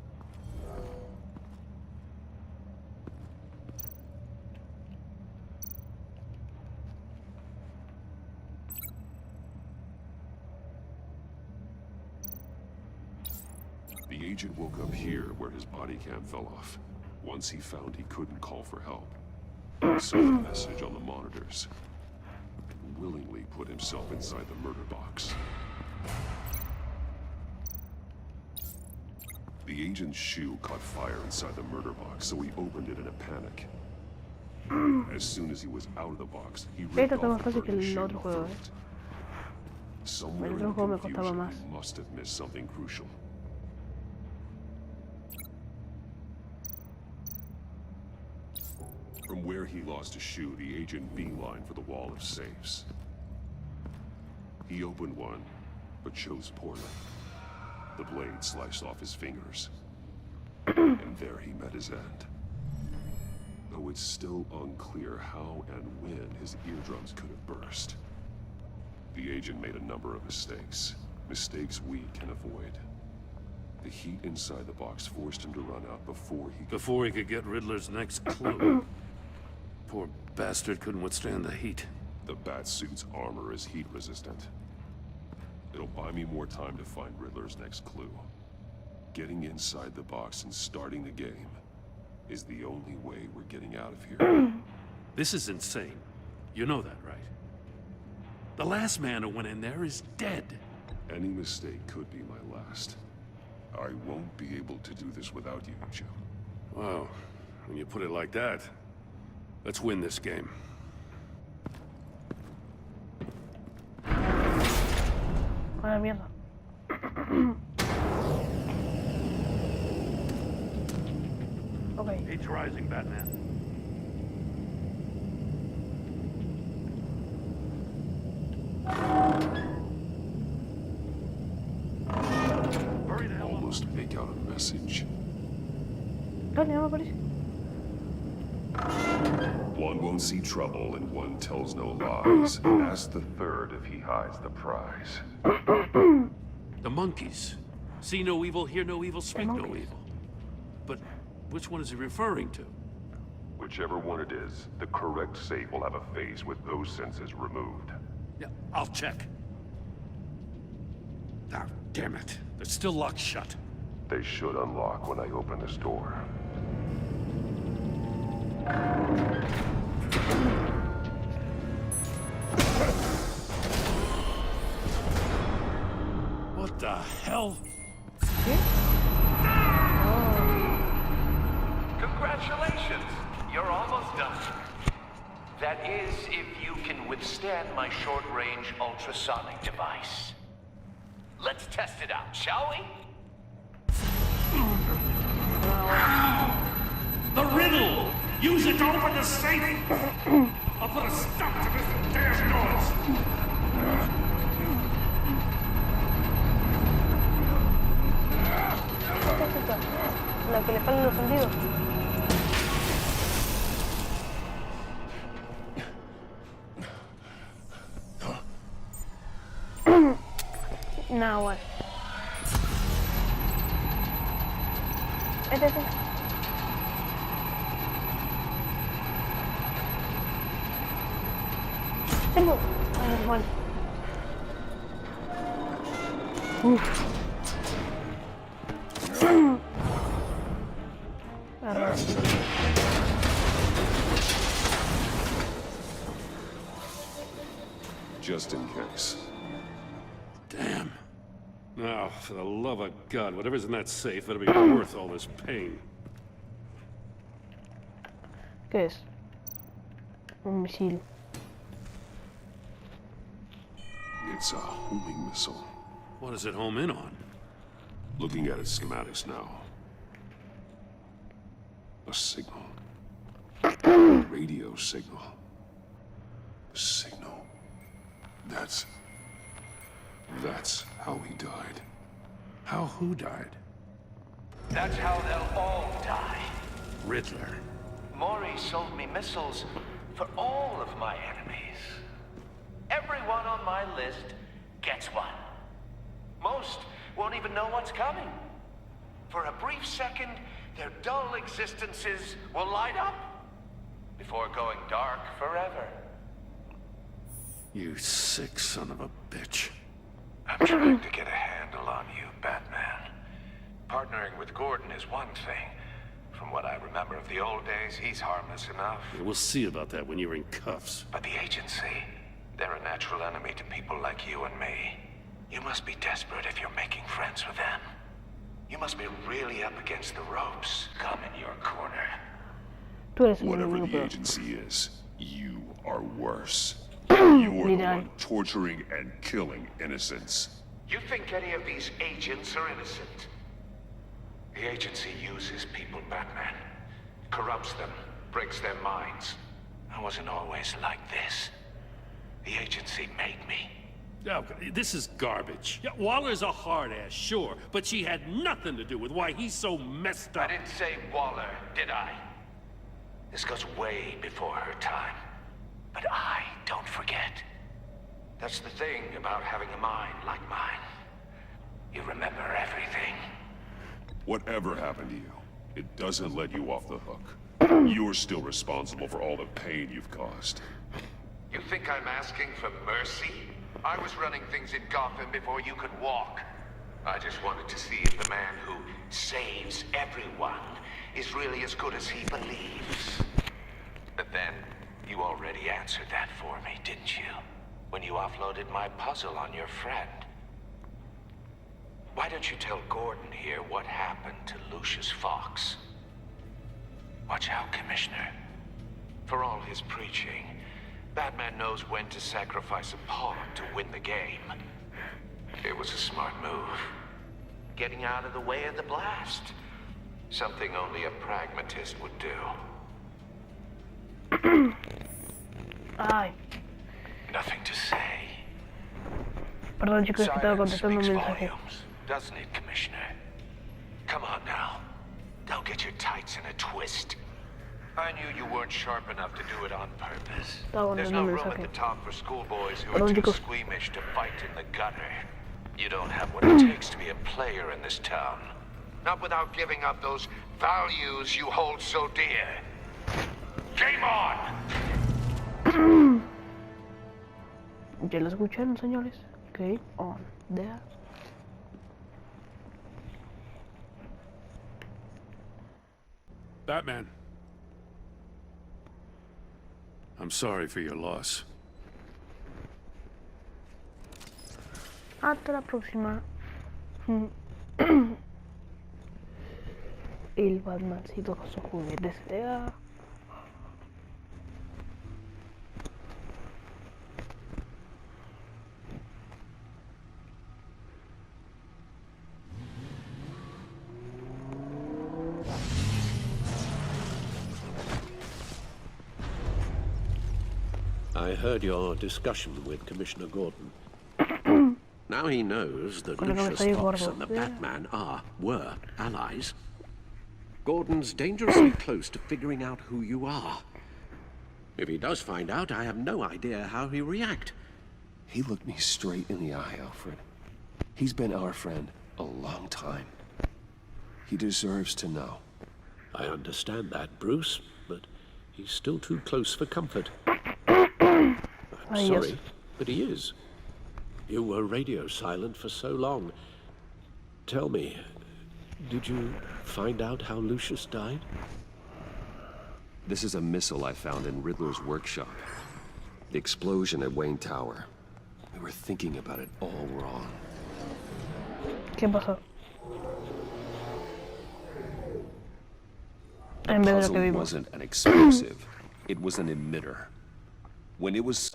The agent woke up here where his body cam fell off. Once he found he couldn't call for help, he saw the message on the monitors and willingly put himself inside the murder box. The agent's shoe caught fire inside the murder box, so he opened it in a panic. As soon as he was out of the box, he ripped off the burning shoe and threw it. Somewhere in the confusion, he must have missed something crucial. From where he lost his shoe, the agent beelined for the wall of safes. He opened one, but chose poorly. The blade sliced off his fingers. And there he met his end. Though it's still unclear how and when his eardrums could have burst. The agent made a number of mistakes. Mistakes we can avoid. The heat inside the box forced him to run out before he could get Riddler's next clue. Poor bastard couldn't withstand the heat. The Batsuit's armor is heat resistant. It'll buy me more time to find Riddler's next clue. Getting inside the box and starting the game is the only way we're getting out of here. This is insane. You know that, right? The last man who went in there is dead. Any mistake could be my last. I won't be able to do this without you, Jim. Wow, when you put it like that, let's win this game. A la mierda. Okay. Heat's rising, Batman. Almost make out a message. Dale, no me aparece. One won't see trouble and one tells no lies. Ask the third if he hides the prize. The monkeys. See no evil, hear no evil, speak no evil. But which one is he referring to? Whichever one it is, the correct safe will have a face with those senses removed. Yeah, I'll check. Ah, damn it. They're still locked shut. They should unlock when I open this door. What the hell? Congratulations! You're almost done. That is, if you can withstand my short-range ultrasonic device. Let's test it out, shall we? The riddle! Use it to open the safe! I'll put a stop to this damn noise! La que le faltan los sentidos. Nah, what? Este. Tengo. Ay, bueno. Just in case. Damn. Now, for the love of God, whatever's in that safe better be worth all this pain. ¿Qué es? Un misil. It's a homing missile. What does it home in on? Looking at its schematics now. A signal. A radio signal. A signal. That's how he died. How who died? That's how they'll all die. Riddler. Maury sold me missiles for all of my enemies. Everyone on my list gets one. Most won't even know what's coming. For a brief second, their dull existences will light up before going dark forever. You sick son of a bitch. I'm trying to get a handle on you, Batman. Partnering with Gordon is one thing. From what I remember of the old days, he's harmless enough. We'll see about that when you're in cuffs. But the agency, they're a natural enemy to people like you and me. You must be desperate if you're making friends with them. You must be really up against the ropes. Come in your corner. Whatever the agency is, you are worse. You are the one torturing and killing innocents. You think any of these agents are innocent? The agency uses people, Batman. Corrupts them, breaks their minds. I wasn't always like this. The agency made me. Oh, this is garbage. Yeah, Waller's a hard-ass, sure, but she had nothing to do with why he's so messed up. I didn't say Waller, did I? This goes way before her time. But I don't forget. That's the thing about having a mind like mine. You remember everything. Whatever happened to you, it doesn't let you off the hook. You're still responsible for all the pain you've caused. You think I'm asking for mercy? I was running things in Gotham before you could walk. I just wanted to see if the man who saves everyone is really as good as he believes. But then, you already answered that for me, didn't you? When you offloaded my puzzle on your friend. Why don't you tell Gordon here what happened to Lucius Fox? Watch out, Commissioner. For all his preaching, Batman knows when to sacrifice a pawn to win the game. It was a smart move. Getting out of the way of the blast. Something only a pragmatist would do. Ay. Nothing to say. Perdón chicos, que estaba contestando un Silence mensaje. speaks volumes, doesn't it, Commissioner? Come on now. Don't get your tights in a twist. I knew you weren't sharp enough to do it on purpose. There's no room at the top for schoolboys who are too squeamish to fight in the gutter. You don't have what it takes to be a player in this town. Not without giving up those values you hold so dear. Game on! Ya lo escucharon, señores. Game on. There. Batman. I'm sorry for your loss. Hasta la próxima. El Batmancito con sus juguetes. I heard your discussion with Commissioner Gordon. Now he knows that Lucius Fox and the Batman were allies. Gordon's dangerously close to figuring out who you are. If he does find out, I have no idea how he'll react. He looked me straight in the eye, Alfred. He's been our friend a long time. He deserves to know. I understand that, Bruce, but he's still too close for comfort. I'm sorry, but he is. You were radio silent for so long. Tell me, did you find out how Lucius died? This is a missile I found in Riddler's workshop. The explosion at Wayne Tower. We were thinking about it all wrong. ¿Qué pasó? The puzzle wasn't an explosive. It was an emitter. When it was...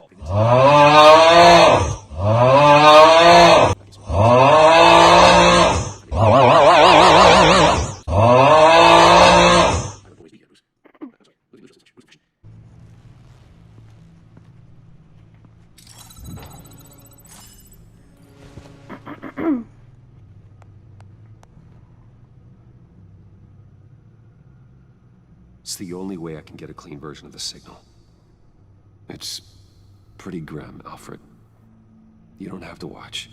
the only way I can get a clean version of the signal. It's pretty grim, Alfred. You don't have to watch.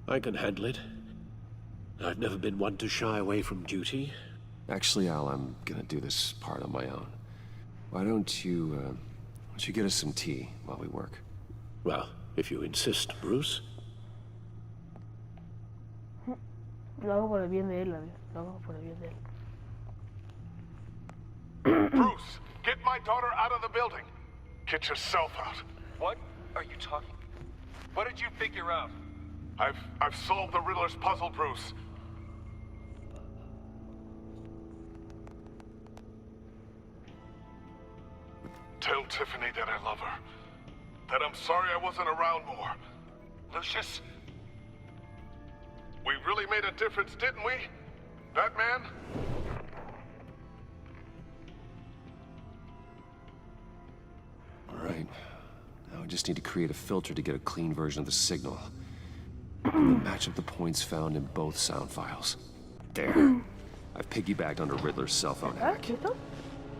I can handle it. I've never been one to shy away from duty. Actually, Al, I'm gonna do this part on my own. Why don't you get us some tea while we work? Well, if you insist, Bruce. Lo hago por el bien de él, amigo. Lo hago por el bien de él. Bruce, get my daughter out of the building. Get yourself out. What are you talking? What did you figure out? I've solved the Riddler's puzzle, Bruce. Tell Tiffany that I love her. That I'm sorry I wasn't around more. Lucius? We really made a difference, didn't we? Batman? All right. Now I just need to create a filter to get a clean version of the signal. And then match up the points found in both sound files. There. I've piggybacked onto Riddler's cell phone hack.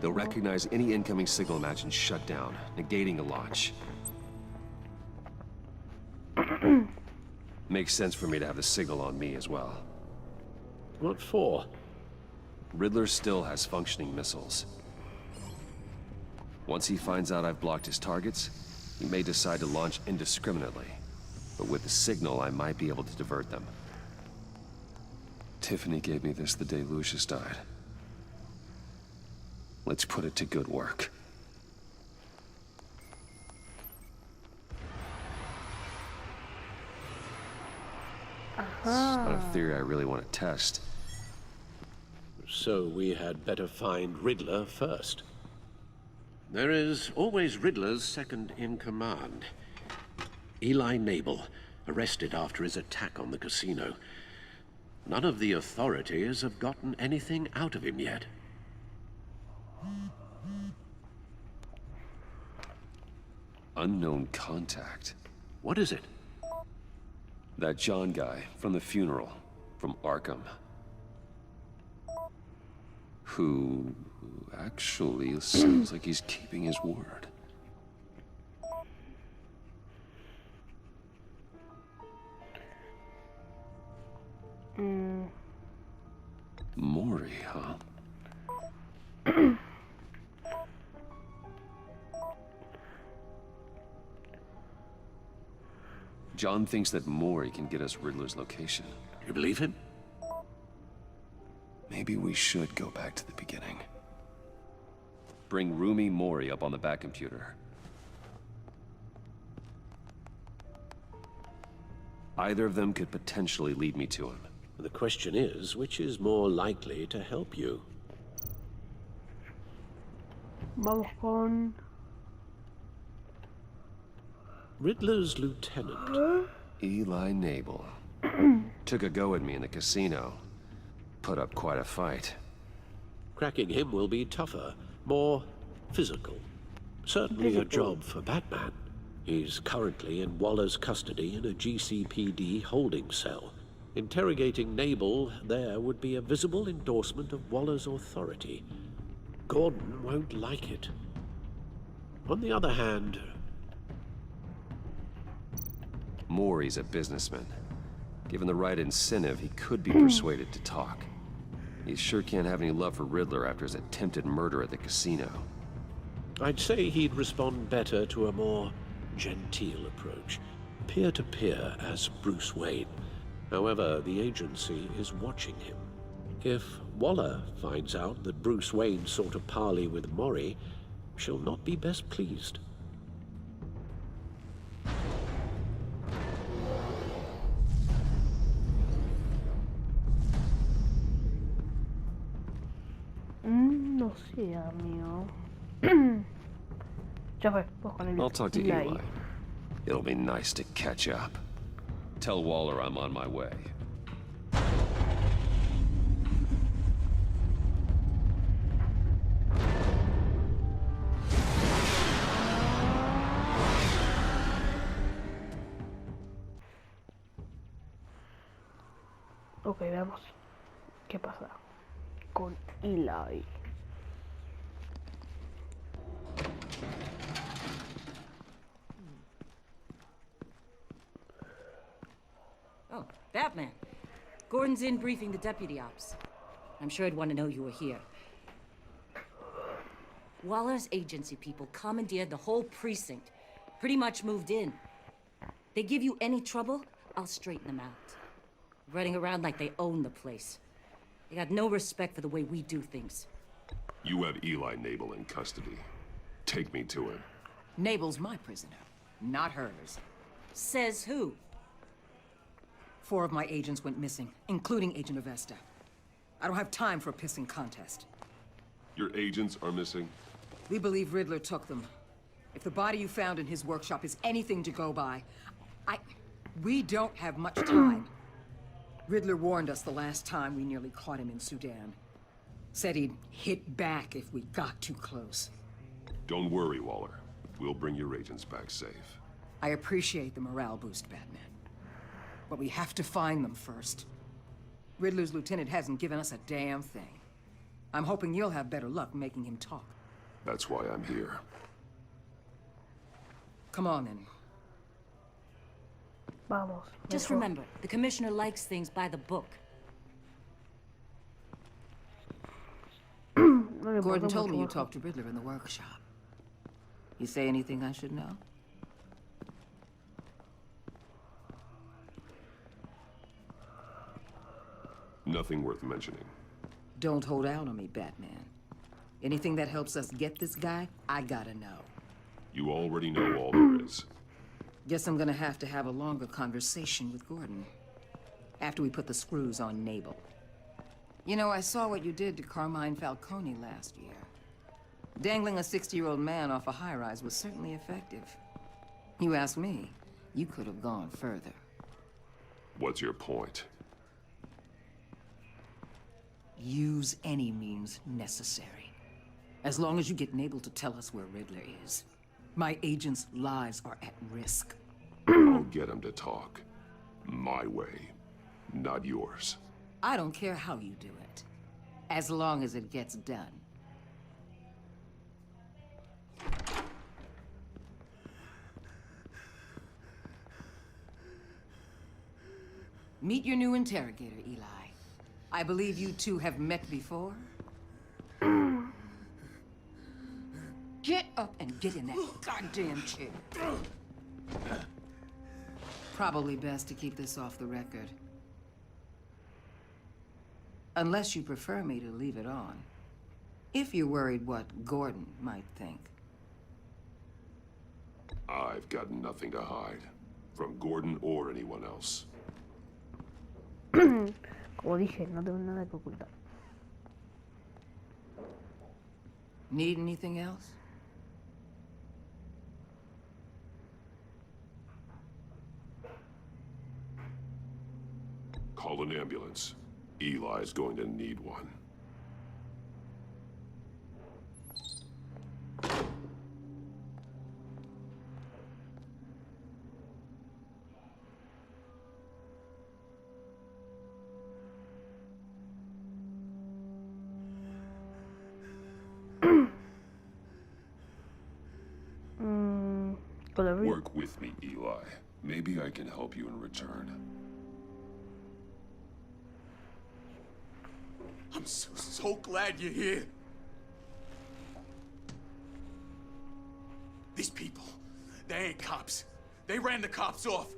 They'll recognize any incoming signal match and shut down, negating a launch. Makes sense for me to have the signal on me as well. What for? Riddler still has functioning missiles. Once he finds out I've blocked his targets, he may decide to launch indiscriminately. But with the signal, I might be able to divert them. Tiffany gave me this the day Lucius died. Let's put it to good work. It's not a theory I really want to test. So we had better find Riddler first. There is always Riddler's second in command. Eli Nabel, arrested after his attack on the casino. None of the authorities have gotten anything out of him yet. Unknown contact. What is it? That John guy from the funeral, from Arkham. Who actually seems like he's keeping his word. Mori, huh? John thinks that Mori can get us Riddler's location. You believe him? Maybe we should go back to the beginning. Bring Rumi Mori up on the back computer. Either of them could potentially lead me to him. The question is, which is more likely to help you? Vamos con... Riddler's lieutenant. Eli Nabel. Took a go at me in the casino. Put up quite a fight. Cracking him will be tougher, more physical. Certainly a job for Batman. He's currently in Waller's custody in a GCPD holding cell. Interrogating Nabel there would be a visible endorsement of Waller's authority. Gordon won't like it. On the other hand... Mori's a businessman. Given the right incentive, he could be persuaded to talk. He sure can't have any love for Riddler after his attempted murder at the casino. I'd say he'd respond better to a more genteel approach. Peer-to-peer as Bruce Wayne. However, the agency is watching him. If Waller finds out that Bruce Wayne sought a parley with Mori, she'll not be best pleased. No sé, amigo. Ya fue, pues con el... I'll talk to Eli. It'll be nice to catch up. Tell Waller I'm on my way. Ok, veamos qué pasa con Eli. Oh, Batman. Gordon's in briefing the deputy ops. I'm sure I'd want to know you were here. Waller's agency people commandeered the whole precinct. Pretty much moved in. They give you any trouble, I'll straighten them out. Running around like they own the place. They got no respect for the way we do things. You have Eli Nabel in custody. Take me to him. Nabel's my prisoner, not hers. Says who? 4 of my agents went missing, including Agent Avesta. I don't have time for a pissing contest. Your agents are missing? We believe Riddler took them. If the body you found in his workshop is anything to go by, we don't have much time. Riddler warned us the last time we nearly caught him in Sudan. Said he'd hit back if we got too close. Don't worry, Waller. We'll bring your agents back safe. I appreciate the morale boost, Batman. But we have to find them first. Riddler's lieutenant hasn't given us a damn thing. I'm hoping you'll have better luck making him talk. That's why I'm here. Come on, then. Vamos. Just remember, the commissioner likes things by the book. Gordon told me you talked to Riddler in the workshop. You say anything I should know? Nothing worth mentioning. Don't hold out on me, Batman. Anything that helps us get this guy, I gotta know. You already know all there is. Guess I'm gonna have to have a longer conversation with Gordon. After we put the screws on Nabel. You know, I saw what you did to Carmine Falcone last year. Dangling a 60-year-old man off a high-rise was certainly effective. You ask me, you could have gone further. What's your point? Use any means necessary. As long as you get Nabel to tell us where Riddler is. My agents' lives are at risk. I'll get him to talk. My way, not yours. I don't care how you do it. As long as it gets done. Meet your new interrogator, Eli. I believe you two have met before? Get up and get in that goddamn chair. Probably best to keep this off the record. Unless you prefer me to leave it on. If you're worried what Gordon might think. I've got nothing to hide. From Gordon or anyone else. Como dije, no tengo nada que ocultar. Need anything else? Call an ambulance. Eli's going to need one. Work with me, Eli. Maybe I can help you in return. I'm so glad you're here. These people, they ain't cops. They ran the cops off.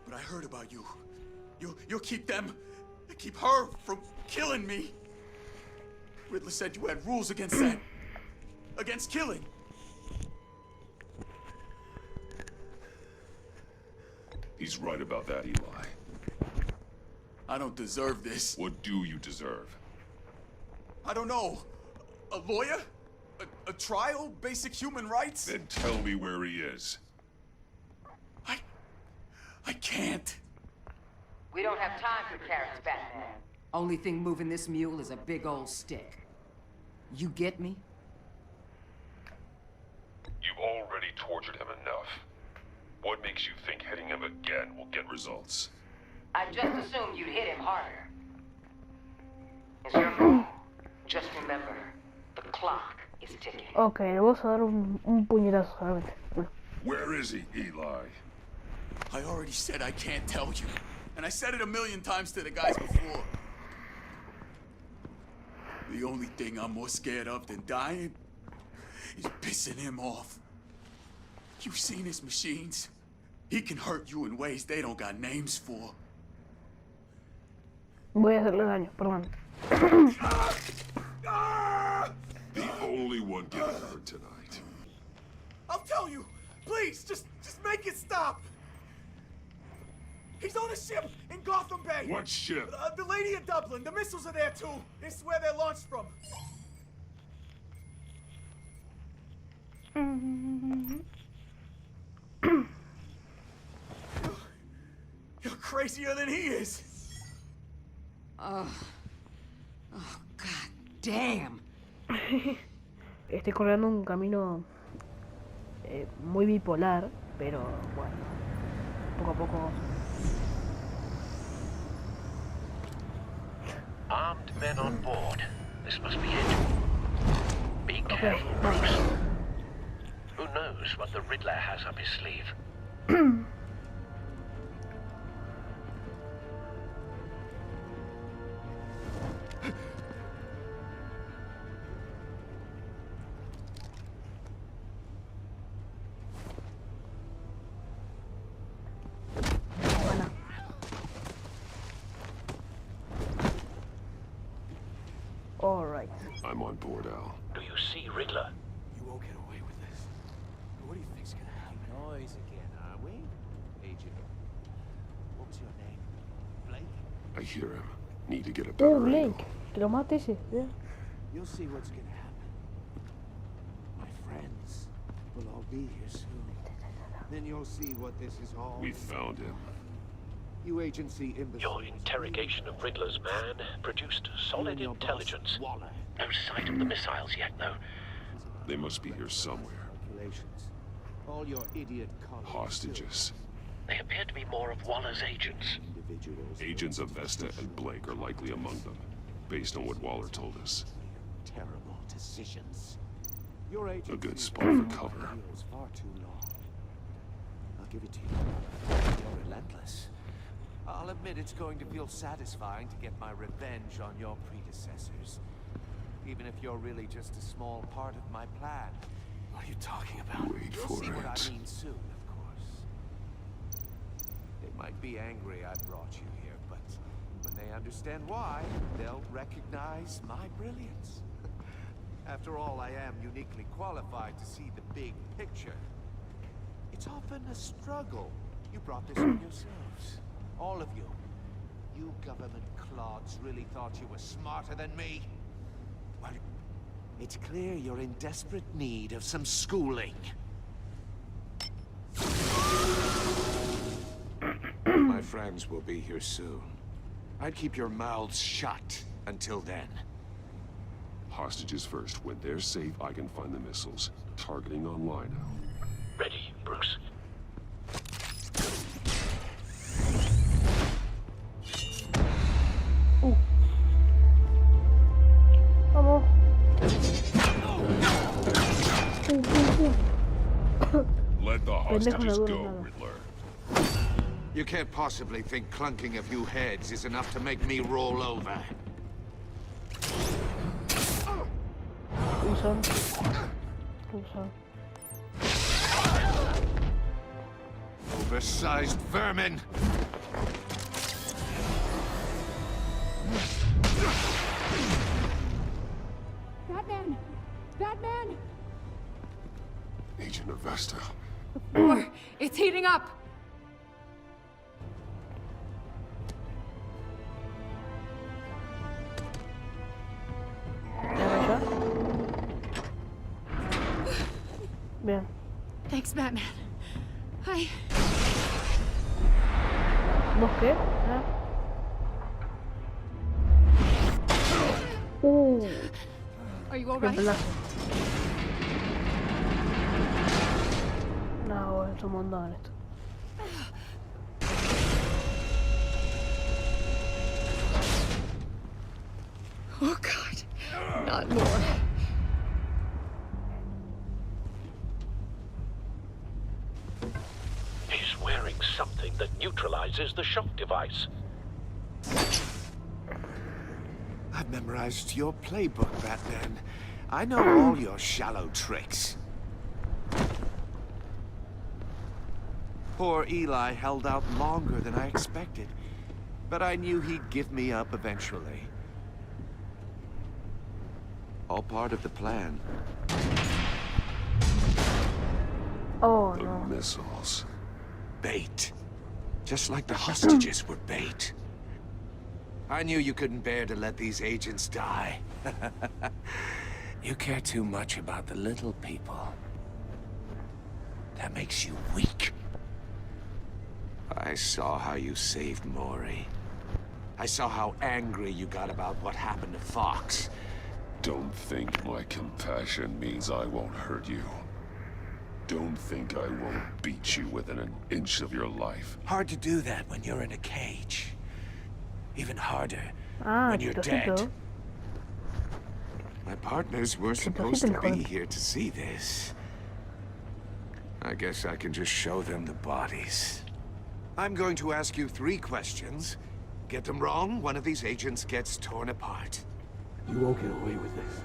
But I heard about you. You'll keep them, keep her from killing me. Riddler said you had rules against that. Against killing. He's right about that, Eli. I don't deserve this. What do you deserve? I don't know. A lawyer? A trial? Basic human rights? Then tell me where he is. I can't. We don't have time for carrots, Batman. Only thing moving this mule is a big old stick. You get me? You've already tortured him enough. What makes you think hitting him again will get results? I just assumed you'd hit him harder. It's your fault. Just remember, the clock is ticking. Ok, le vamos a dar un puñetazo solamente. Bueno. Where is he, Eli? I already said I can't tell you. And I said it 1,000,000 times to the guys before. The only thing I'm more scared of than dying is pissing him off. You've seen his machines. He can hurt you in ways they don't got names for. Voy a hacerle daño, perdón. The only one getting hurt tonight. I'll tell you. Please, just make it stop. He's on a ship in Gotham Bay. What ship? The Lady of Dublin. The missiles are there too. It's where they're launched from. You're crazier than he is. Oh, god damn. Estoy corriendo un camino muy bipolar, pero bueno, poco a poco. Armed men on board. This must be it. Be careful, Bruce. Who knows what the Riddler has up his sleeve? Alright. I'm on board, Al. Do you see Riddler? You won't get away with this. What do you think's gonna happen? Noise again, are we? Agent. What was your name? Blake? I hear him. Need to get a better Blake. angle. Que lo mate ese. Yeah. You'll see what's gonna happen. My friends will all be here soon. Then you'll see what this is all. We found him. You agency imbeciles. Your interrogation of Riddler's man produced solid intelligence. No sight of the missiles yet, though. They must be here somewhere. All your idiot Hostages. They appear to be more of Waller's agents. Agents of Vesta and Blake are likely among them, based on what Waller told us. Terrible decisions. Your A good spot for cover. Far too long. I'll give it to you. You're relentless. I'll admit it's going to feel satisfying to get my revenge on your predecessors. Even if you're really just a small part of my plan. What are you talking about? Wait You'll for see what it. I mean soon, of course. They might be angry I brought you here, but when they understand why, they'll recognize my brilliance. After all, I am uniquely qualified to see the big picture. It's often a struggle. You brought this on yourselves. All of you. You government clods really thought you were smarter than me? Well, it's clear you're in desperate need of some schooling. My friends will be here soon. I'd keep your mouths shut until then. Hostages first. When they're safe, I can find the missiles. Targeting online now. Ready, Bruce. Vamos. Let the hostages go, Riddler. You can't possibly think clunking a few heads is enough to make me roll over. Oversized vermin! Batman! Batman! Agent of Vesta. War! It's heating up! Bien. Thanks, Batman. Hi. ¿Vos qué? Are you all right? No, es un montón esto. Oh, God. God, Lord. He's wearing something that neutralizes the shock device. I've memorized your playbook, Batman. I know all your shallow tricks. Poor Eli held out longer than I expected, but I knew he'd give me up eventually. All part of the plan. Oh, the no. missiles. Bait. Just like the hostages were bait. I knew you couldn't bear to let these agents die. You care too much about the little people. That makes you weak. I saw how you saved Maury. I saw how angry you got about what happened to Fox. Don't think my compassion means I won't hurt you. Don't think I won't beat you within an inch of your life. Hard to do that when you're in a cage. Even harder when you're dead. My partners were supposed to be here to see this. I guess I can just show them the bodies. I'm going to ask you 3 questions. Get them wrong, one of these agents gets torn apart. You won't get away with this.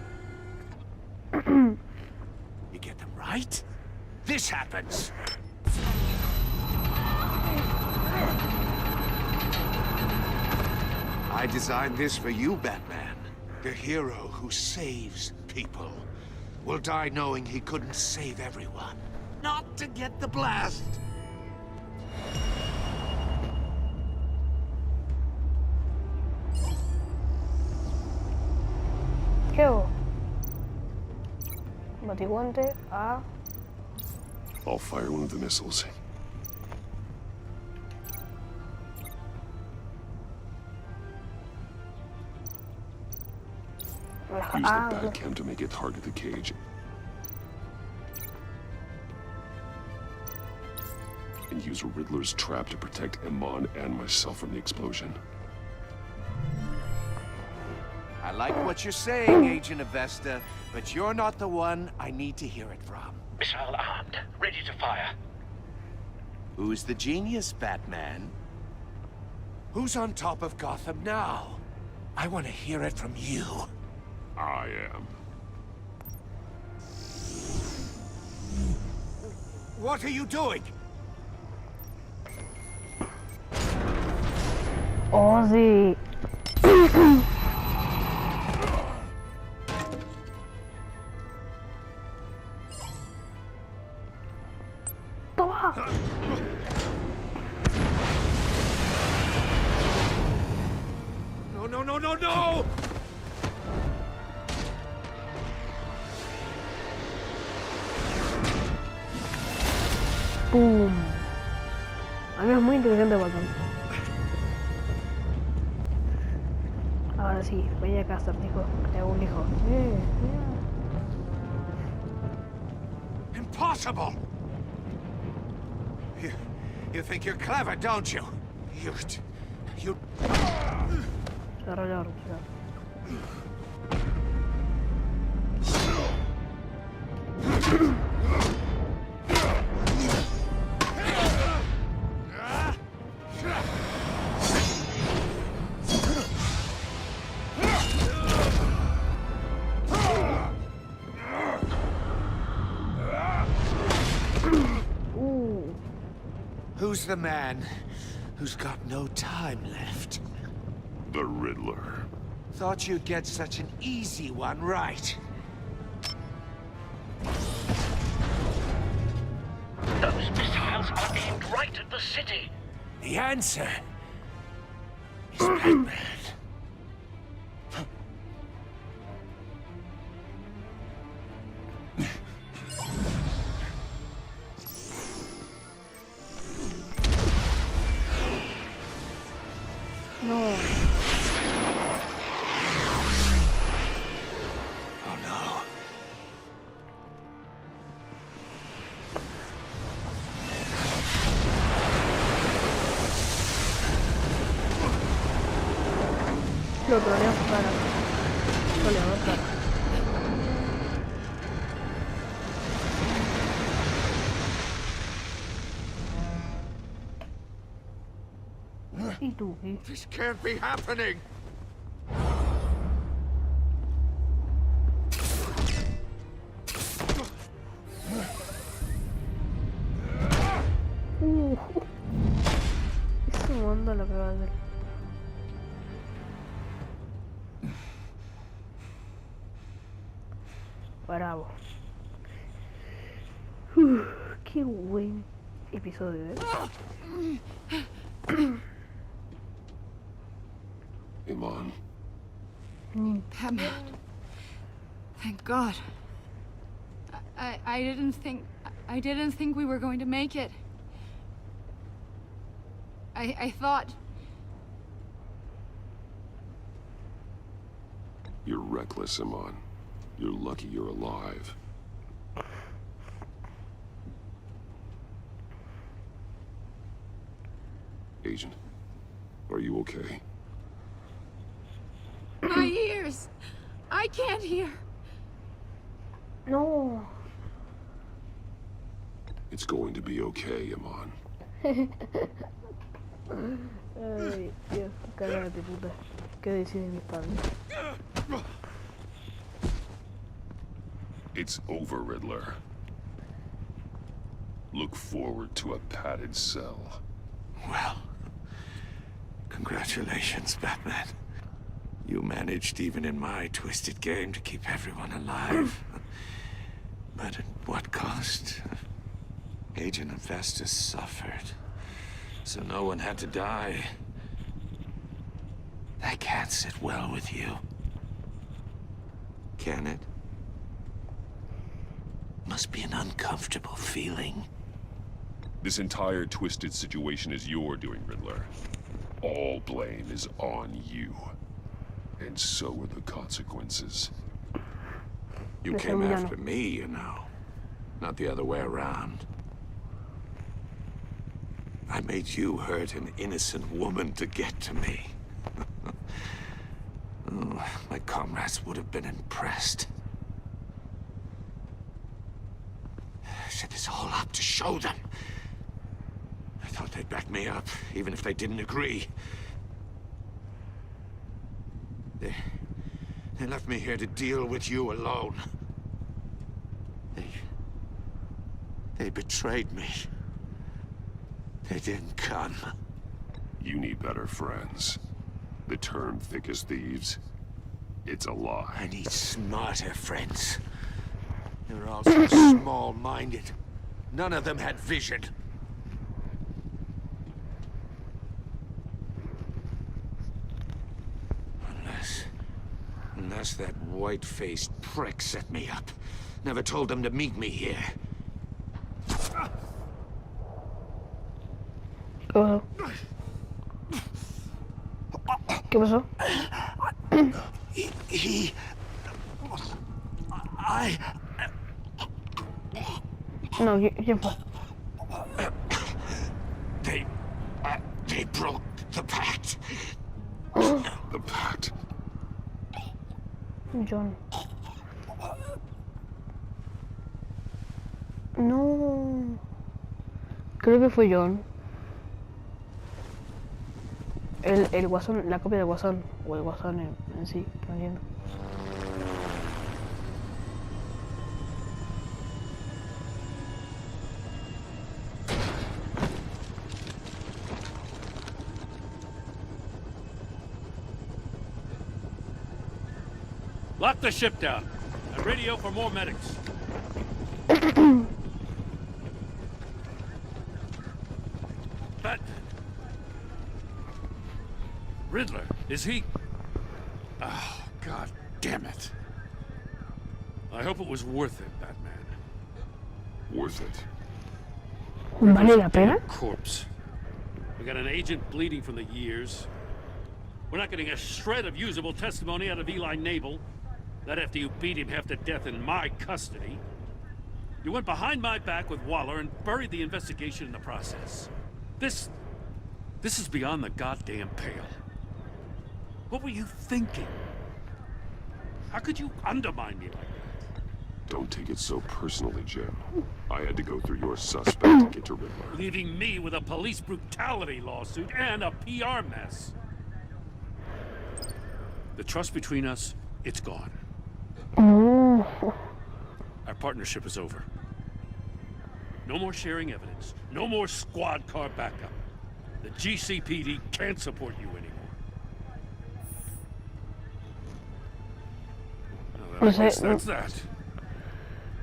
You get them right, this happens. I designed this for you, Batman. The hero who saves people will die knowing he couldn't save everyone. Not to get the blast. ¿Qué hago? Batiguante a... I'll fire one of the missiles. Use the Batcam to make it target the cage. And use Riddler's trap to protect Iman and myself from the explosion. I like what you're saying, Agent Avesta, but you're not the one I need to hear it from. Missile armed, ready to fire. Who's the genius, Batman? Who's on top of Gotham now? I want to hear it from you. I am. What are you doing? Ozzy. Toma. No, no, no, no, no! Boom. A mí es muy inteligente Batman. Ahora sí, vaya acá, hijo. Te hago un hijo. Impossible! You think you're clever, don't you? You... Desarrollador. Who's the man who's got no time left? The Riddler. Thought you'd get such an easy one right. Those missiles are aimed right at the city. The answer is Batman. No. Oh no. Lo troleo cara. Troleador cara. ¿Y tú? This can't be happening. Eso manda la cagada. Bravo. Qué buen episodio, Iman. Batman. Thank God. I didn't think we were going to make it. I thought... You're reckless, Iman. You're lucky you're alive. Agent, are you okay? My ears! I can't hear! No. It's going to be okay, Iman. Ay, Dios, cállate, puta. ¿Qué decide mi padre? It's over, Riddler. Look forward to a padded cell. Well, congratulations, Batman. You managed, even in my twisted game, to keep everyone alive. But at what cost? Agent Infestus suffered, so no one had to die. That can't sit well with you. Can it? Must be an uncomfortable feeling. This entire twisted situation is your doing, Riddler. All blame is on you. And so are the consequences. You came after me, you know. Not the other way around. I made you hurt an innocent woman to get to me. Oh, my comrades would have been impressed. I set this all up to show them. I thought they'd back me up, even if they didn't agree. They left me here to deal with you alone. They betrayed me. They didn't come. You need better friends. The term thick as thieves, it's a lie. I need smarter friends. They were all so small-minded. None of them had vision. Unless that white-faced prick set me up. Never told them to meet me here. ¿Qué pasó? No, ¿quién fue? They broke the pact. The pact? John. No. Creo que fue John. El guasón, la copia del guasón. O el guasón en sí, no entiendo. Lock the ship down and radio for more medics. But Riddler, is he? Oh, God damn it. I hope it was worth it, Batman. Worth it? ¿Vale la pena? Corpse. We got an agent bleeding from the years. We're not getting a shred of usable testimony out of Eli Nabel. Not after you beat him half to death in my custody. You went behind my back with Waller and buried the investigation in the process. This is beyond the goddamn pale. What were you thinking? How could you undermine me like that? Don't take it so personally, Jim. I had to go through your suspect to get to Riddler. Leaving me with a police brutality lawsuit and a PR mess. The trust between us, it's gone. Our partnership is over. No more sharing evidence. No more squad car backup. The GCPD can't support you anymore. Well, that's that.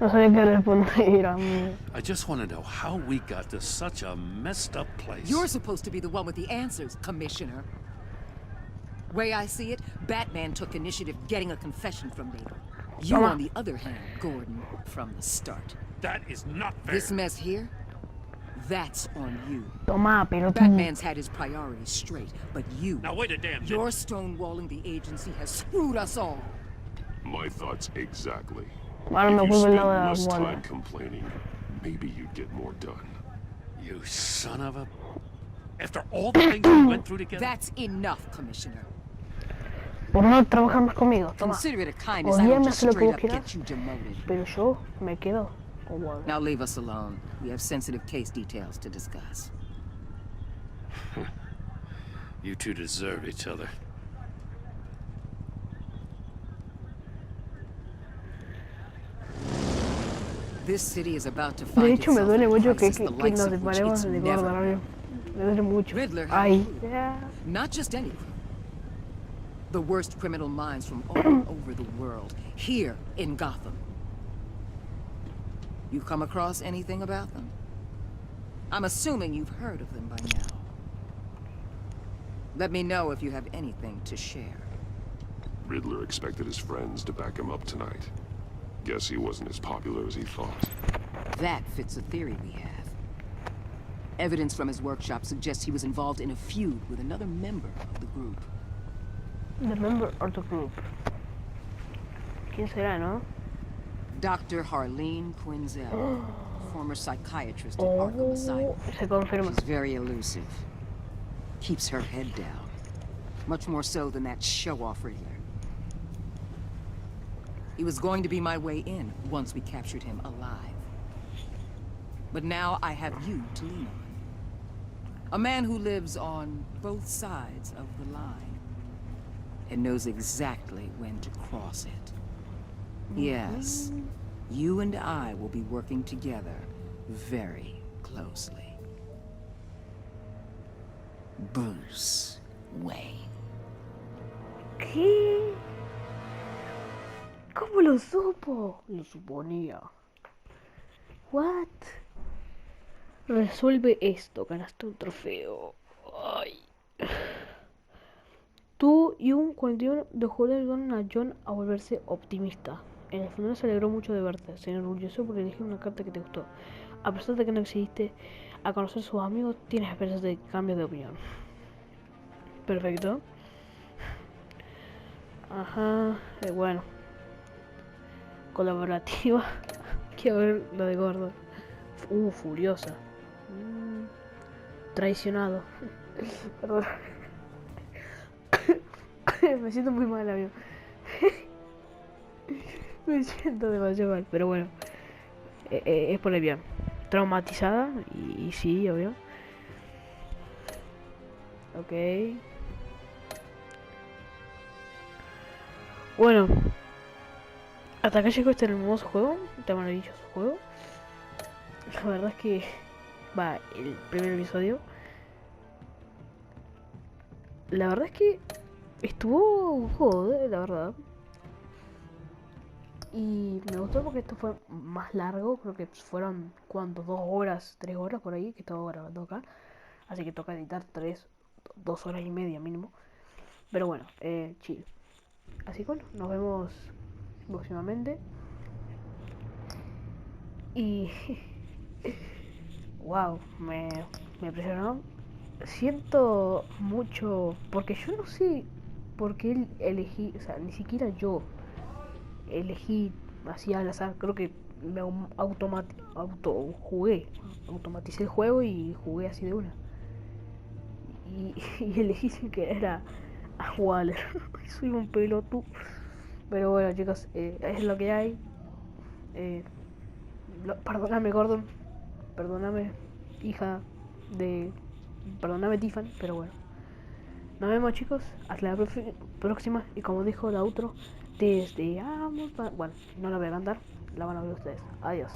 No sabía qué responder, amigo. I just want to know how we got to such a messed up place. You're supposed to be the one with the answers, Commissioner. Way I see it, Batman took initiative getting a confession from me. You, on the other hand, Gordon, from the start. That is not fair. This mess here, that's on you. Toma, pero Batman's had his priorities straight, but you... Now wait a damn minute. Your stonewalling the agency has screwed us all. My thoughts exactly. Ahora me If you vuelve spent la de less la time complaining, maybe you'd get more done. You son of a... After all the things we went through together? That's enough, Commissioner. Por no trabajar más conmigo, toma. Consider it a kindness. I don't just Odíame, haz lo que straight vos up quieras, get you demoted. pero yo me quedo con Wally. Now leave us alone. We have sensitive case details to discuss. You two deserve each other. This city is about to De find hecho, me itself duele in a mucho que crisis the nos likes of which separemos it's de never Gordon, amigo. known. Me duele mucho. Riddler had Ay, a clue. Not just any clue. The worst criminal minds from all over the world, here in Gotham. You come across anything about them? I'm assuming you've heard of them by now. Let me know if you have anything to share. Riddler expected his friends to back him up tonight. Guess he wasn't as popular as he thought. That fits a theory we have. Evidence from his workshop suggests he was involved in a feud with another member of the group. The member of the group. ¿Quién será, no? Dr. Harleen Quinzel, former psychiatrist at Arkham Asylum. Se confirma. She's very elusive. Keeps her head down. Much more so than that show-off Riddler. He was going to be my way in once we captured him alive. But now I have you to lean on. A man who lives on both sides of the line and knows exactly when to cross it. Yes, you and I will be working together very closely. Bruce Wayne. ¿Qué? ¿Cómo lo supo? Lo suponía. What? Resuelve esto, ganaste un trofeo. Ay. Tú y un 41 de julio ayudaron a John a volverse optimista. En el fondo se alegró mucho de verte. Se enorgulleció porque elegí una carta que te gustó. A pesar de que no exististe a conocer a sus amigos, tienes esperanzas de cambio de opinión. Perfecto. Ajá, bueno. Colaborativa. Quiero ver lo de Gordon. Furiosa. Traicionado. Perdón. Me siento muy mal, amigo. Me siento demasiado mal, pero bueno. Es por el bien. Traumatizada, y sí, obvio. Ok. Bueno. Hasta acá llegó este hermoso juego. Este maravilloso juego. La verdad es que... Va, el primer episodio. La verdad es que... Estuvo joder, la verdad. Y me gustó porque esto fue más largo. Creo que fueron, ¿cuántos? 2 horas, 3 horas por ahí que estaba grabando acá. Así que toca editar 2 horas y media mínimo. Pero bueno, chill. Así que bueno, nos vemos próximamente. Y... wow, me impresionó. Siento mucho... Porque yo no sé por qué elegí... O sea, ni siquiera yo elegí así al azar. Creo que me automaticé el juego y jugué así de una. Y elegí sin querer a Waller. Soy un pelotudo. Pero bueno, chicos, es lo que hay. Perdóname, Gordon. Perdóname, hija de... Perdóname, Tiffany, pero bueno. Nos vemos, chicos. Hasta la próxima. Y como dijo la outro, desde... Bueno, no la voy a cantar. La van a ver ustedes. Adiós.